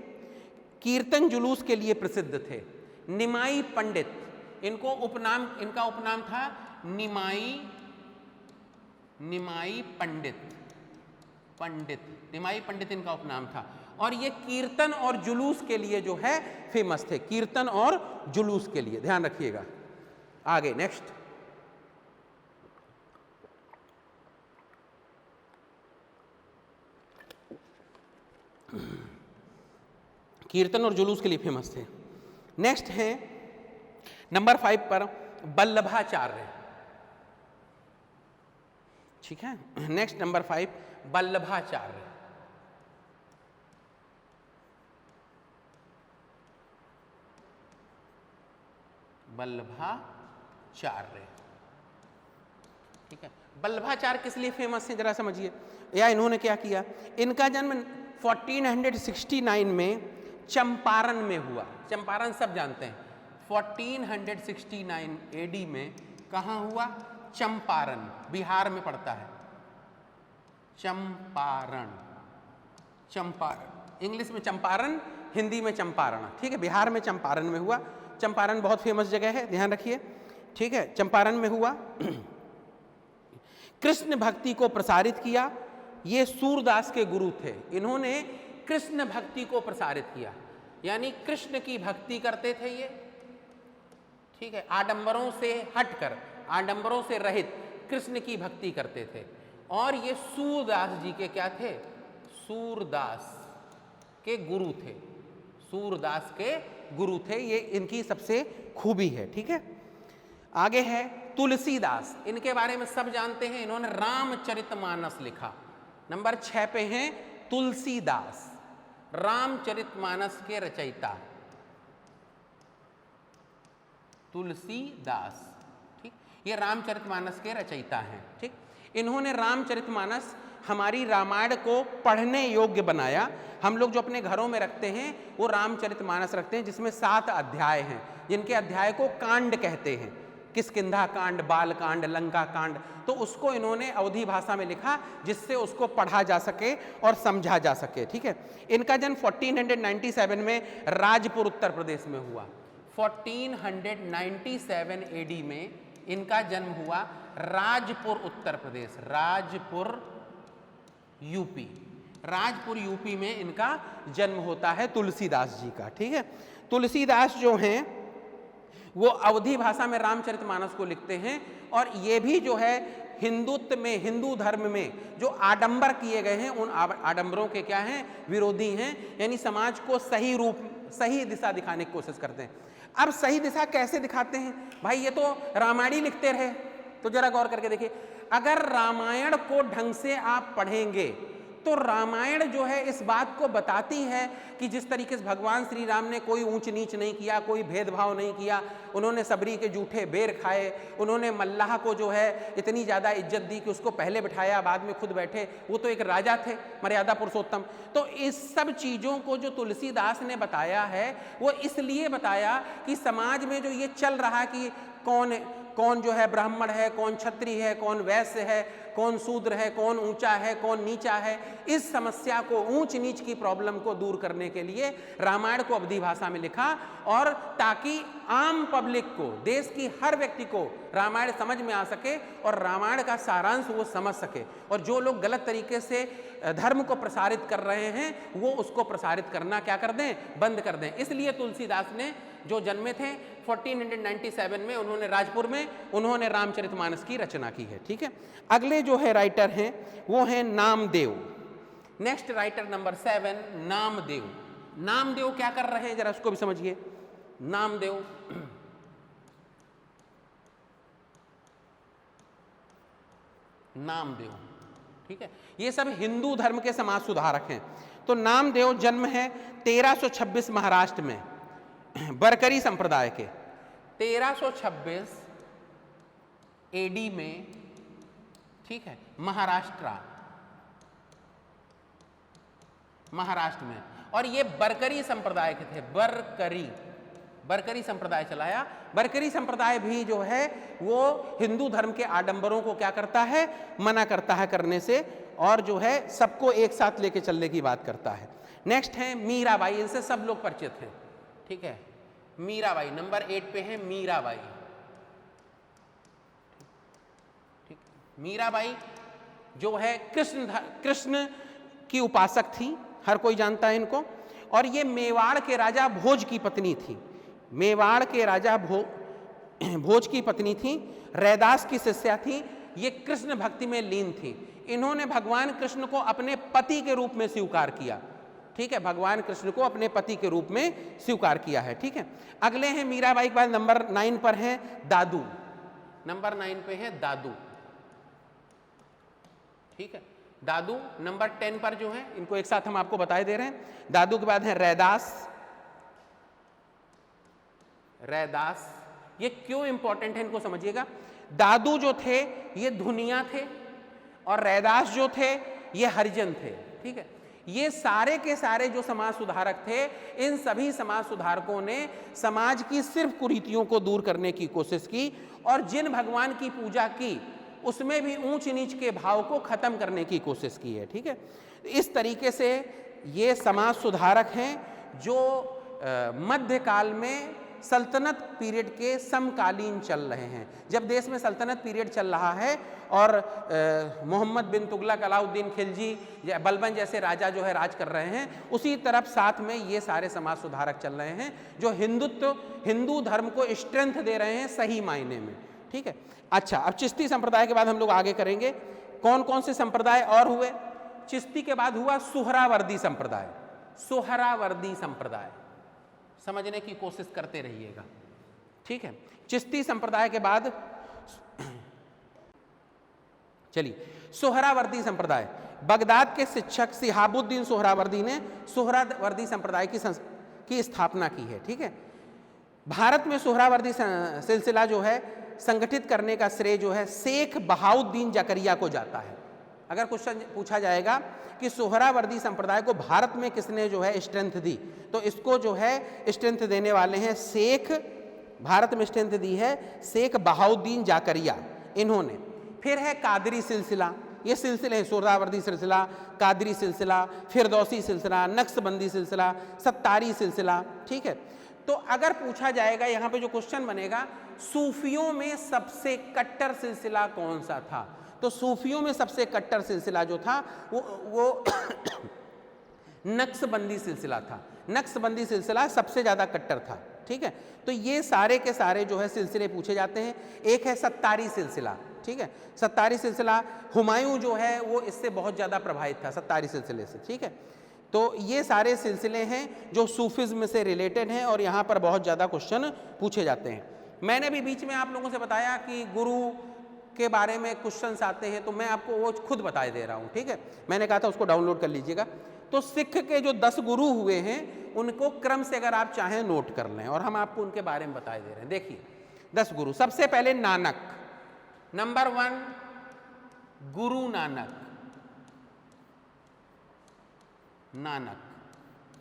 कीर्तन जुलूस के लिए प्रसिद्ध थे। निमाई पंडित, इनका उपनाम था निमाई पंडित इनका उपनाम था। और ये कीर्तन और जुलूस के लिए जो है फेमस थे, कीर्तन और जुलूस के लिए, ध्यान रखिएगा। आगे नेक्स्ट, कीर्तन और जुलूस के लिए फेमस थे। नेक्स्ट है नंबर 5 पर वल्लभाचार्य। ठीक है, नेक्स्ट नंबर 5 वल्लभाचार्य। ठीक है, वल्लभाचार्य किस लिए फेमस है जरा समझिए, या इन्होंने क्या किया? इनका जन्म 1469 में चंपारण में हुआ। चंपारण सब जानते हैं। 1469 एडी में कहाँ हुआ? चंपारण, बिहार में पड़ता है। चंपारण, इंग्लिश में चंपारण, हिंदी में चंपारण। ठीक है, बिहार में चंपारण में हुआ। चंपारण बहुत फेमस जगह है, ध्यान रखिए। ठीक है, चंपारण में हुआ। कृष्ण भक्ति को प्रसारित किया। ये सूरदास के गुरु थे। इन्होंने कृष्ण भक्ति को प्रसारित किया, यानी कृष्ण की भक्ति करते थे ये। ठीक है, आडंबरों से हटकर, आडंबरों से रहित कृष्ण की भक्ति करते थे। और ये सूरदास जी के क्या थे? सूरदास के गुरु थे, सूरदास के गुरु थे, ये इनकी सबसे खूबी है। ठीक है, आगे है तुलसीदास, इनके बारे में सब जानते हैं, इन्होंने रामचरितमानस लिखा। नंबर 6 पे हैं तुलसीदास, रामचरितमानस के रचयिता तुलसीदास। ठीक, ये रामचरितमानस के रचयिता हैं। ठीक, इन्होंने रामचरितमानस हमारी रामायण को पढ़ने योग्य बनाया। हम लोग जो अपने घरों में रखते हैं वो रामचरितमानस रखते हैं, जिसमें 7 अध्याय हैं, जिनके अध्याय को कांड कहते हैं, किष्किंधा कांड, बाल कांड, लंका कांड। तो उसको इन्होंने अवधी भाषा में लिखा, जिससे उसको पढ़ा जा सके और समझा जा सके। ठीक है, इनका जन्म 1497 में राजपुर उत्तर प्रदेश में हुआ। 1497 एडी में इनका जन्म हुआ, राजपुर उत्तर प्रदेश, राजपुर यूपी, राजपुर यूपी में इनका जन्म होता है धुलसीदास जी का। ठीक है, तुलसीदास जो हैं वो अवधी भाषा में रामचरितमानस को लिखते हैं, और ये भी जो है हिंदुत्व में, हिंदू धर्म में जो आडंबर किए गए हैं उन आडंबरों के क्या हैं? विरोधी हैं, यानी समाज को सही रूप, सही दिशा दिखाने की कोशिश करते हैं। अब सही दिशा कैसे दिखाते हैं भाई? ये तो रामायण ही लिखते रहे, तो जरा गौर करके देखिए, अगर रामायण को ढंग से आप पढ़ेंगे तो रामायण जो है इस बात को बताती है कि जिस तरीके से भगवान श्री राम ने कोई ऊंच नीच नहीं किया, कोई भेदभाव नहीं किया, उन्होंने सबरी के जूठे बेर खाए, उन्होंने मल्लाह को जो है इतनी ज़्यादा इज्जत दी कि उसको पहले बिठाया, बाद में खुद बैठे, वो तो एक राजा थे, मर्यादा पुरुषोत्तम। तो इस सब चीज़ों को जो तुलसीदास ने बताया है वो इसलिए बताया कि समाज में जो ये चल रहा कि कौन जो है ब्राह्मण है, कौन क्षत्रिय है, कौन वैश्य है, कौन शूद्र है, कौन ऊंचा है, कौन नीचा है, इस समस्या को, ऊंच नीच की प्रॉब्लम को दूर करने के लिए रामायण को अवधी भाषा में लिखा, और ताकि आम पब्लिक को, देश की हर व्यक्ति को रामायण समझ में आ सके और रामायण का सारांश वो समझ सके, और जो लोग गलत तरीके से धर्म को प्रसारित कर रहे हैं वो उसको प्रसारित करना क्या कर दें? बंद कर दें। इसलिए तुलसीदास ने जो जन्मे थे 1497 में, उन्होंने राजपुर में, उन्होंने रामचरितमानस की रचना की है। ठीक है, अगले जो है राइटर हैं वो हैं Namdev. Next writer number 7, Namdev. Namdev क्या कर रहे हैं जरा उसको भी समझिए। नामदेव नामदेव, ठीक है, ये सब हिंदू धर्म के समाज सुधारक हैं। तो नामदेव जन्म है 1326 महाराष्ट्र में, बरकरी संप्रदाय के। 1326 एडी में, ठीक है, महाराष्ट्र में, और ये बरकरी संप्रदाय के थे। बरकरी संप्रदाय चलाया। बरकरी संप्रदाय भी जो है वो हिंदू धर्म के आडंबरों को क्या करता है? मना करता है करने से, और जो है सबको एक साथ लेके चलने की बात करता है। नेक्स्ट है मीराबाई, इनसे सब लोग परिचित हैं। ठीक है, मीराबाई नंबर 8 पे है मीराबाई। ठीक, मीराबाई जो है कृष्ण की उपासक थी, हर कोई जानता है इनको, और ये मेवाड़ के राजा भोज की पत्नी थी। मेवाड़ के राजा भोज की पत्नी थी, रैदास की शिष्या थी, ये कृष्ण भक्ति में लीन थी। इन्होंने भगवान कृष्ण को अपने पति के रूप में स्वीकार किया। ठीक है, भगवान कृष्ण को अपने पति के रूप में स्वीकार किया है। ठीक है, अगले हैं मीराबाई के बाद नंबर 9 पर है दादू। नंबर 9 पे है दादू। ठीक है, दादू नंबर 10 पर जो है, इनको एक साथ हम आपको बताए दे रहे हैं। दादू के बाद है रैदास। ये क्यों इंपॉर्टेंट है इनको समझिएगा। दादू जो थे ये धुनिया थे, और रैदास जो थे ये हरिजन थे। ठीक है, ये सारे के सारे जो समाज सुधारक थे, इन सभी समाज सुधारकों ने समाज की सिर्फ कुरीतियों को दूर करने की कोशिश की, और जिन भगवान की पूजा की उसमें भी ऊंच नीच के भाव को खत्म करने की कोशिश की है। ठीक है, इस तरीके से ये समाज सुधारक हैं जो मध्यकाल में सल्तनत पीरियड के समकालीन चल रहे हैं। जब देश में सल्तनत पीरियड चल रहा है और मोहम्मद बिन तुगलक, अलाउद्दीन खिलजी, बलबन जैसे राजा जो है राज कर रहे हैं, उसी तरफ साथ में ये सारे समाज सुधारक चल रहे हैं जो हिंदू धर्म को स्ट्रेंथ दे रहे हैं सही मायने में। ठीक है, अच्छा, अब चिश्ती संप्रदाय के बाद हम लोग आगे करेंगे कौन कौन से संप्रदाय और हुए? चिश्ती के बाद हुआ सुहरावर्दी संप्रदाय। सुहरावर्दी संप्रदाय समझने की कोशिश करते रहिएगा, ठीक है। चिश्ती संप्रदाय के बाद चलिए सोहरावर्दी संप्रदाय, बगदाद के शिक्षक सिहाबुद्दीन सोहरावर्दी ने सोहरावर्दी संप्रदाय की स्थापना की है, ठीक है। भारत में सोहरावर्दी सिलसिला जो है संगठित करने का श्रेय जो है शेख बहाउद्दीन जकरिया को जाता है। अगर क्वेश्चन पूछा जाएगा कि सोहरावर्दी संप्रदाय को भारत में किसने जो है स्ट्रेंथ दी, तो इसको जो है स्ट्रेंथ देने वाले हैं शेख, भारत में स्ट्रेंथ दी है शेख बहाउद्दीन जाकरिया, इन्होंने। फिर है कादरी सिलसिला, ये सिलसिले हैं सोहरावर्दी सिलसिला, कादरी सिलसिला, फिरदौसी सिलसिला, नक्शबंदी सिलसिला, सत्तारी सिलसिला, ठीक है। तो अगर पूछा जाएगा यहाँ पे जो क्वेश्चन बनेगा सूफियों में सबसे कट्टर सिलसिला कौन सा था, तो सूफियों में सबसे कट्टर सिलसिला जो था वो नक्शबंदी सिलसिला था। नक्शबंदी सिलसिला सबसे ज़्यादा कट्टर था, ठीक है। तो ये सारे के सारे जो है सिलसिले पूछे जाते हैं। एक है सत्तारी सिलसिला, ठीक है। सत्तारी सिलसिला हुमायूं जो है वो इससे बहुत ज़्यादा प्रभावित था सत्तारी सिलसिले से, ठीक है। तो ये सारे सिलसिले हैं जो सूफिज्म से रिलेटेड हैं और यहाँ पर बहुत ज़्यादा क्वेश्चन पूछे जाते हैं। मैंने भी बीच में आप लोगों से बताया कि गुरु के बारे में क्वेश्चंस आते हैं, तो मैं आपको वो खुद बता दे रहा हूँ, ठीक है। मैंने कहा था उसको डाउनलोड कर लीजिएगा। तो सिख के जो 10 गुरु हुए हैं उनको क्रम से अगर आप चाहें नोट कर लें, और हम आपको उनके बारे में बता दे रहे हैं। देखिए 10 गुरु, सबसे पहले नानक, नंबर 1 गुरु नानक। नानक,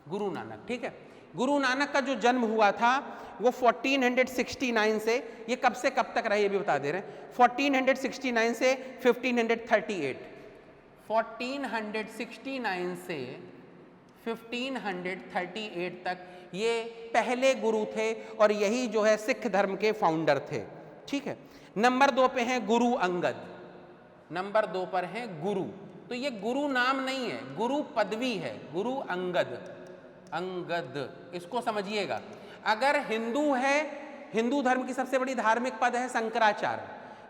गुरु नानक, ठीक है। गुरु नानक का जो जन्म हुआ था वो 1469 से, ये कब से कब तक रहे ये भी बता दे रहे हैं, 1469 से 1538, 1469 से 1538 तक ये पहले गुरु थे और यही जो है सिख धर्म के फाउंडर थे, ठीक है। नंबर 2 पे हैं गुरु अंगद, नंबर 2 पर हैं गुरु, तो ये गुरु नाम नहीं है, गुरु पदवी है, गुरु अंगद। अंगद इसको समझिएगा। अगर हिंदू है, हिंदू धर्म की सबसे बड़ी धार्मिक पद है शंकराचार्य,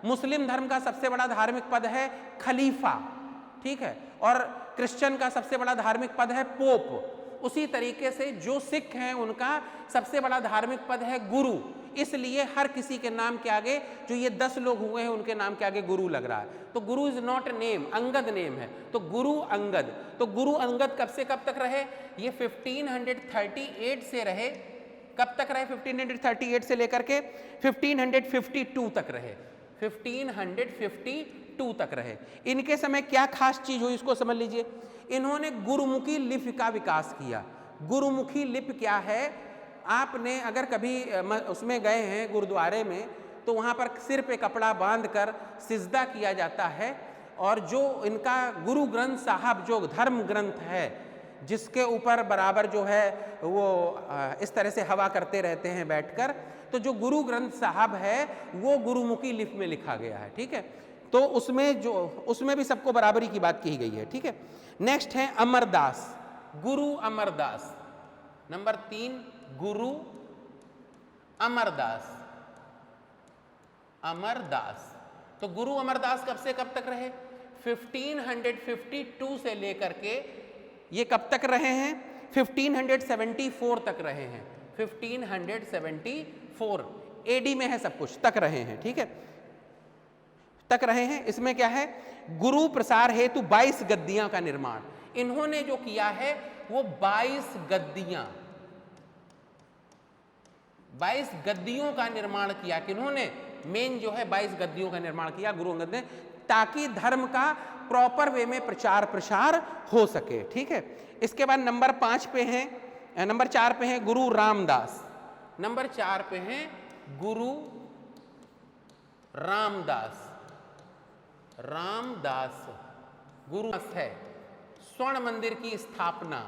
मुस्लिम धर्म का सबसे बड़ा धार्मिक पद है खलीफा, ठीक है, और क्रिश्चियन का सबसे बड़ा धार्मिक पद है पोप। उसी तरीके से जो सिख हैं उनका सबसे बड़ा धार्मिक पद है गुरु, इसलिए हर किसी के नाम के आगे जो ये 10 लोग हुए हैं उनके नाम के आगे गुरु लग रहा है। तो गुरु is not name, Angad name है, तो गुरु अंगद। तो गुरु अंगद कब से कब तक रहे? ये 1538 से रहे, कब तक रहे? 1538 से लेकर के 1552 तक रहे, 1552 तक रहे। इनके समय क्या खास चीज हुई इसको समझ लीजिए। इन्होंने गुरुमुखी लिपि का विकास किया। गुरुमुखी लिपि क्या है? आपने अगर कभी उसमें गए हैं गुरुद्वारे में, तो वहाँ पर सिर पे कपड़ा बांधकर सिजदा किया जाता है, और जो इनका गुरु ग्रंथ साहब जो धर्म ग्रंथ है जिसके ऊपर बराबर जो है वो इस तरह से हवा करते रहते हैं बैठकर, तो जो गुरु ग्रंथ साहब है वो गुरुमुखी लिपि में लिखा गया है, ठीक है। तो उसमें भी सबको बराबरी की बात की गई है, ठीक है। नेक्स्ट है अमरदास, गुरु अमरदास। नंबर 3 गुरु अमरदास, अमरदास। तो गुरु अमरदास कब से कब तक रहे? 1552 से लेकर के ये कब तक रहे हैं? 1574 तक रहे हैं, 1574 एडी में है सब कुछ, तक रहे हैं, ठीक है, तक रहे हैं। इसमें क्या है? गुरु प्रसार हेतु 22 गद्दियां का निर्माण इन्होंने जो किया है वो 22 गद्दियां, 22 गद्दियों का निर्माण किया। किन्होंने? मेन जो है 22 गद्दियों का निर्माण किया गुरु अंगद ने, ताकि धर्म का प्रॉपर वे में प्रचार प्रसार हो सके, ठीक है। इसके बाद नंबर 4 पे हैं गुरु रामदास, नंबर 4 पे हैं गुरु रामदास। रामदास गुरु है। स्वर्ण मंदिर की स्थापना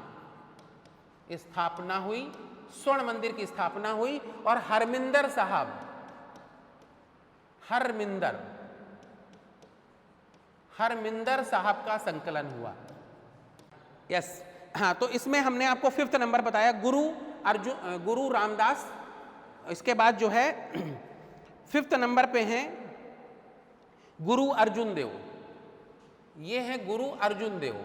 हुई, स्वर्ण मंदिर की स्थापना हुई, और हरमिंदर साहब, हरमिंदर साहब का संकलन हुआ। यस, हाँ, तो इसमें हमने आपको 5th नंबर बताया गुरु रामदास। इसके बाद जो है 5th नंबर पे हैं गुरु अर्जुन देव। ये है गुरु अर्जुन देव।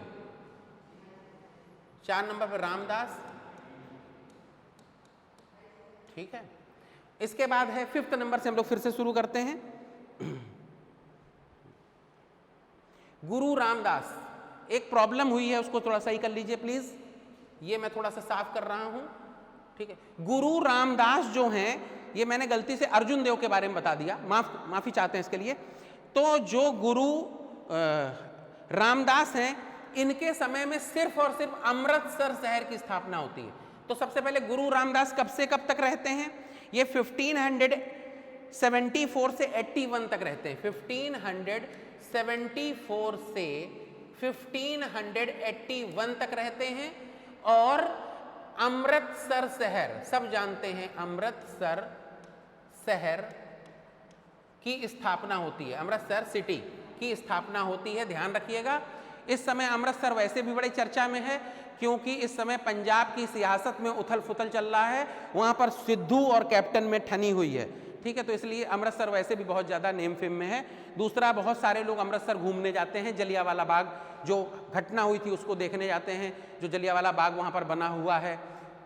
4 नंबर पर रामदास, ठीक है। इसके बाद है 5th नंबर से हम लोग फिर से शुरू करते हैं। गुरु रामदास, एक प्रॉब्लम हुई है उसको थोड़ा सही कर लीजिए प्लीज, ये मैं थोड़ा सा साफ कर रहा हूं, ठीक है। गुरु रामदास जो हैं, ये मैंने गलती से अर्जुन देव के बारे में बता दिया, माफी चाहते हैं इसके लिए। तो जो गुरु रामदास हैं, इनके समय में सिर्फ और सिर्फ अमृतसर शहर की स्थापना होती है। तो सबसे पहले गुरु रामदास कब से कब तक रहते हैं? ये 1574 से 81 तक रहते हैं। 1574 से 1581 तक रहते हैं। और अमृतसर शहर, सब जानते हैं अमृतसर शहर की स्थापना होती है, अमृतसर सिटी की स्थापना होती है, ध्यान रखिएगा। इस समय अमृतसर वैसे भी बड़ी चर्चा में है, क्योंकि इस समय पंजाब की सियासत में उथल फुथल चल रहा है, वहाँ पर सिद्धू और कैप्टन में ठनी हुई है, ठीक है। तो इसलिए अमृतसर वैसे भी बहुत ज़्यादा नेम फेम में है। दूसरा, बहुत सारे लोग अमृतसर घूमने जाते हैं, जलियांवाला बाग जो घटना हुई थी उसको देखने जाते हैं, जो जलियांवाला बाग वहाँ पर बना हुआ है,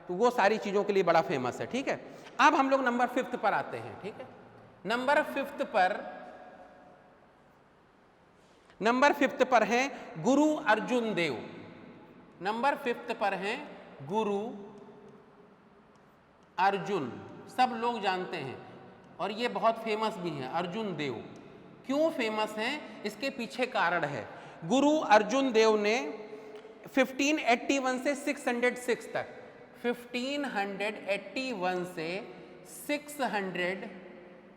तो वो सारी चीज़ों के लिए बड़ा फेमस है, ठीक है। अब हम लोग नंबर 5th पर आते हैं, ठीक है। नंबर 5th पर हैं गुरु अर्जुन देव। नंबर 5th पर हैं गुरु अर्जुन, सब लोग जानते हैं और ये बहुत फेमस भी हैं, अर्जुन देव। क्यों फेमस हैं, इसके पीछे कारण है। गुरु अर्जुन देव ने 1581 से 606 तक, 1581 से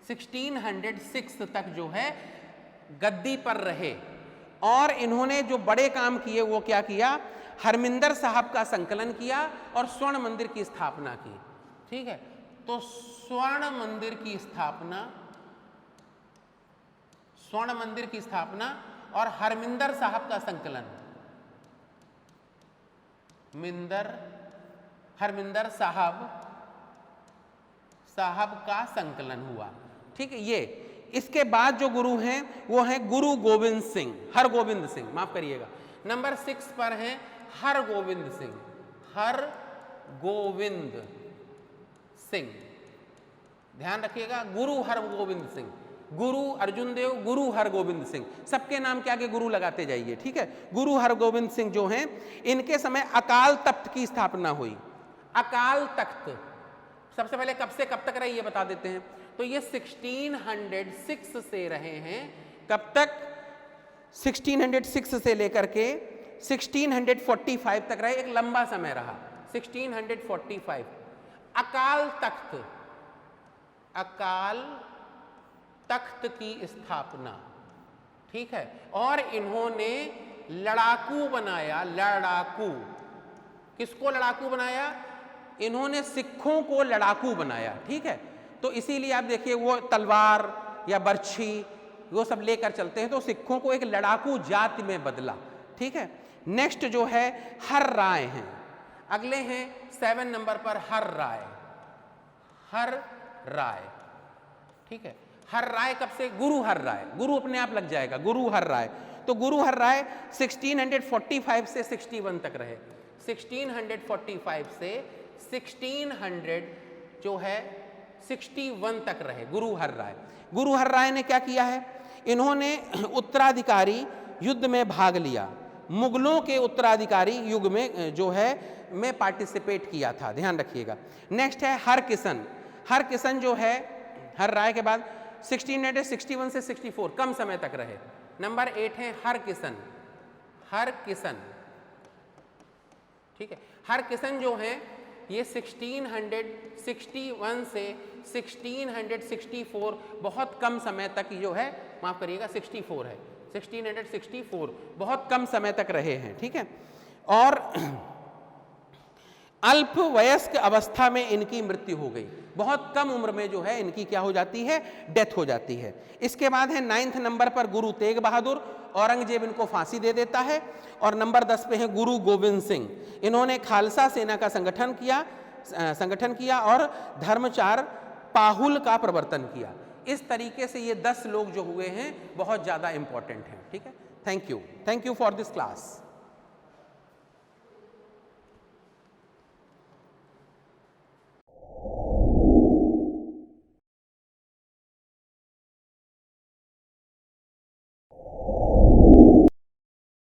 1606 तक जो है गद्दी पर रहे। और इन्होंने जो बड़े काम किए वो क्या किया, हरमिंदर साहब का संकलन किया और स्वर्ण मंदिर की स्थापना की, ठीक है। तो स्वर्ण मंदिर की स्थापना और हरमिंदर साहब का संकलन, हरमिंदर साहब का संकलन हुआ, ठीक है। ये इसके बाद जो गुरु हैं वो हैं गुरु गोविंद सिंह, हरगोविंद सिंह, माफ करिएगा। नंबर 6 पर हैं हरगोविंद सिंह, हरगोविंद सिंह, ध्यान रखिएगा। गुरु हरगोविंद सिंह, गुरु अर्जुन देव, गुरु हरगोविंद सिंह, सबके नाम के आगे गुरु लगाते जाइए, ठीक है। गुरु हरगोविंद सिंह जो हैं, इनके समय अकाल तख्त की स्थापना हुई। अकाल तख्त सबसे पहले कब से कब तक रहे ये बता देते हैं। तो ये 1606 से रहे हैं, कब तक, 1606 से लेकर के 1645 तक रहे, एक लंबा समय रहा, 1645। अकाल तख्त की स्थापना, ठीक है। और इन्होंने लड़ाकू बनाया, लड़ाकू, किसको लड़ाकू बनाया, इन्होंने सिखों को लड़ाकू बनाया, ठीक है। तो इसीलिए आप देखिए वो तलवार या बर्छी वो सब लेकर चलते हैं, तो सिखों को एक लड़ाकू जाति में बदला, ठीक है। नेक्स्ट जो है हर राय हैं, अगले हैं 7 नंबर पर हर राय, ठीक है। हर राय कब से, गुरु हर राय, गुरु अपने आप लग जाएगा, गुरु हर राय। तो गुरु हर राय 1645 से 61 तक रहे, 1645 से 1600 जो है 61 तक रहे गुरु हर राय। गुरु हर राय ने क्या किया है, इन्होंने उत्तराधिकारी युद्ध में भाग लिया, मुगलों के उत्तराधिकारी युग में जो है में पार्टिसिपेट किया था, ध्यान रखिएगा। नेक्स्ट है हरकिशन। हरकिशन जो है हर राय के बाद 1661 से 64 कम समय तक रहे। नंबर 8 है हरकिशन, ठीक है। हरकिशन जो है ये 1661 से 1664 बहुत कम समय तक जो है, माफ करिएगा 64 है, 1664 बहुत कम समय तक रहे हैं, ठीक है। और अल्प वयस्क अवस्था में इनकी मृत्यु हो गई, बहुत कम उम्र में जो है इनकी क्या हो जाती है, डेथ हो जाती है। इसके बाद है 9th नंबर पर गुरु तेग बहादुर, औरंगजेब इनको फांसी दे देता है। और नंबर 10 पे है गुरु गोविंद सिंह, इन्होंने खालसा सेना का संगठन किया और धर्मचार पाहुल का प्रवर्तन किया। इस तरीके से ये 10 लोग जो हुए हैं बहुत ज़्यादा इंपॉर्टेंट हैं, ठीक है। Thank you for this class.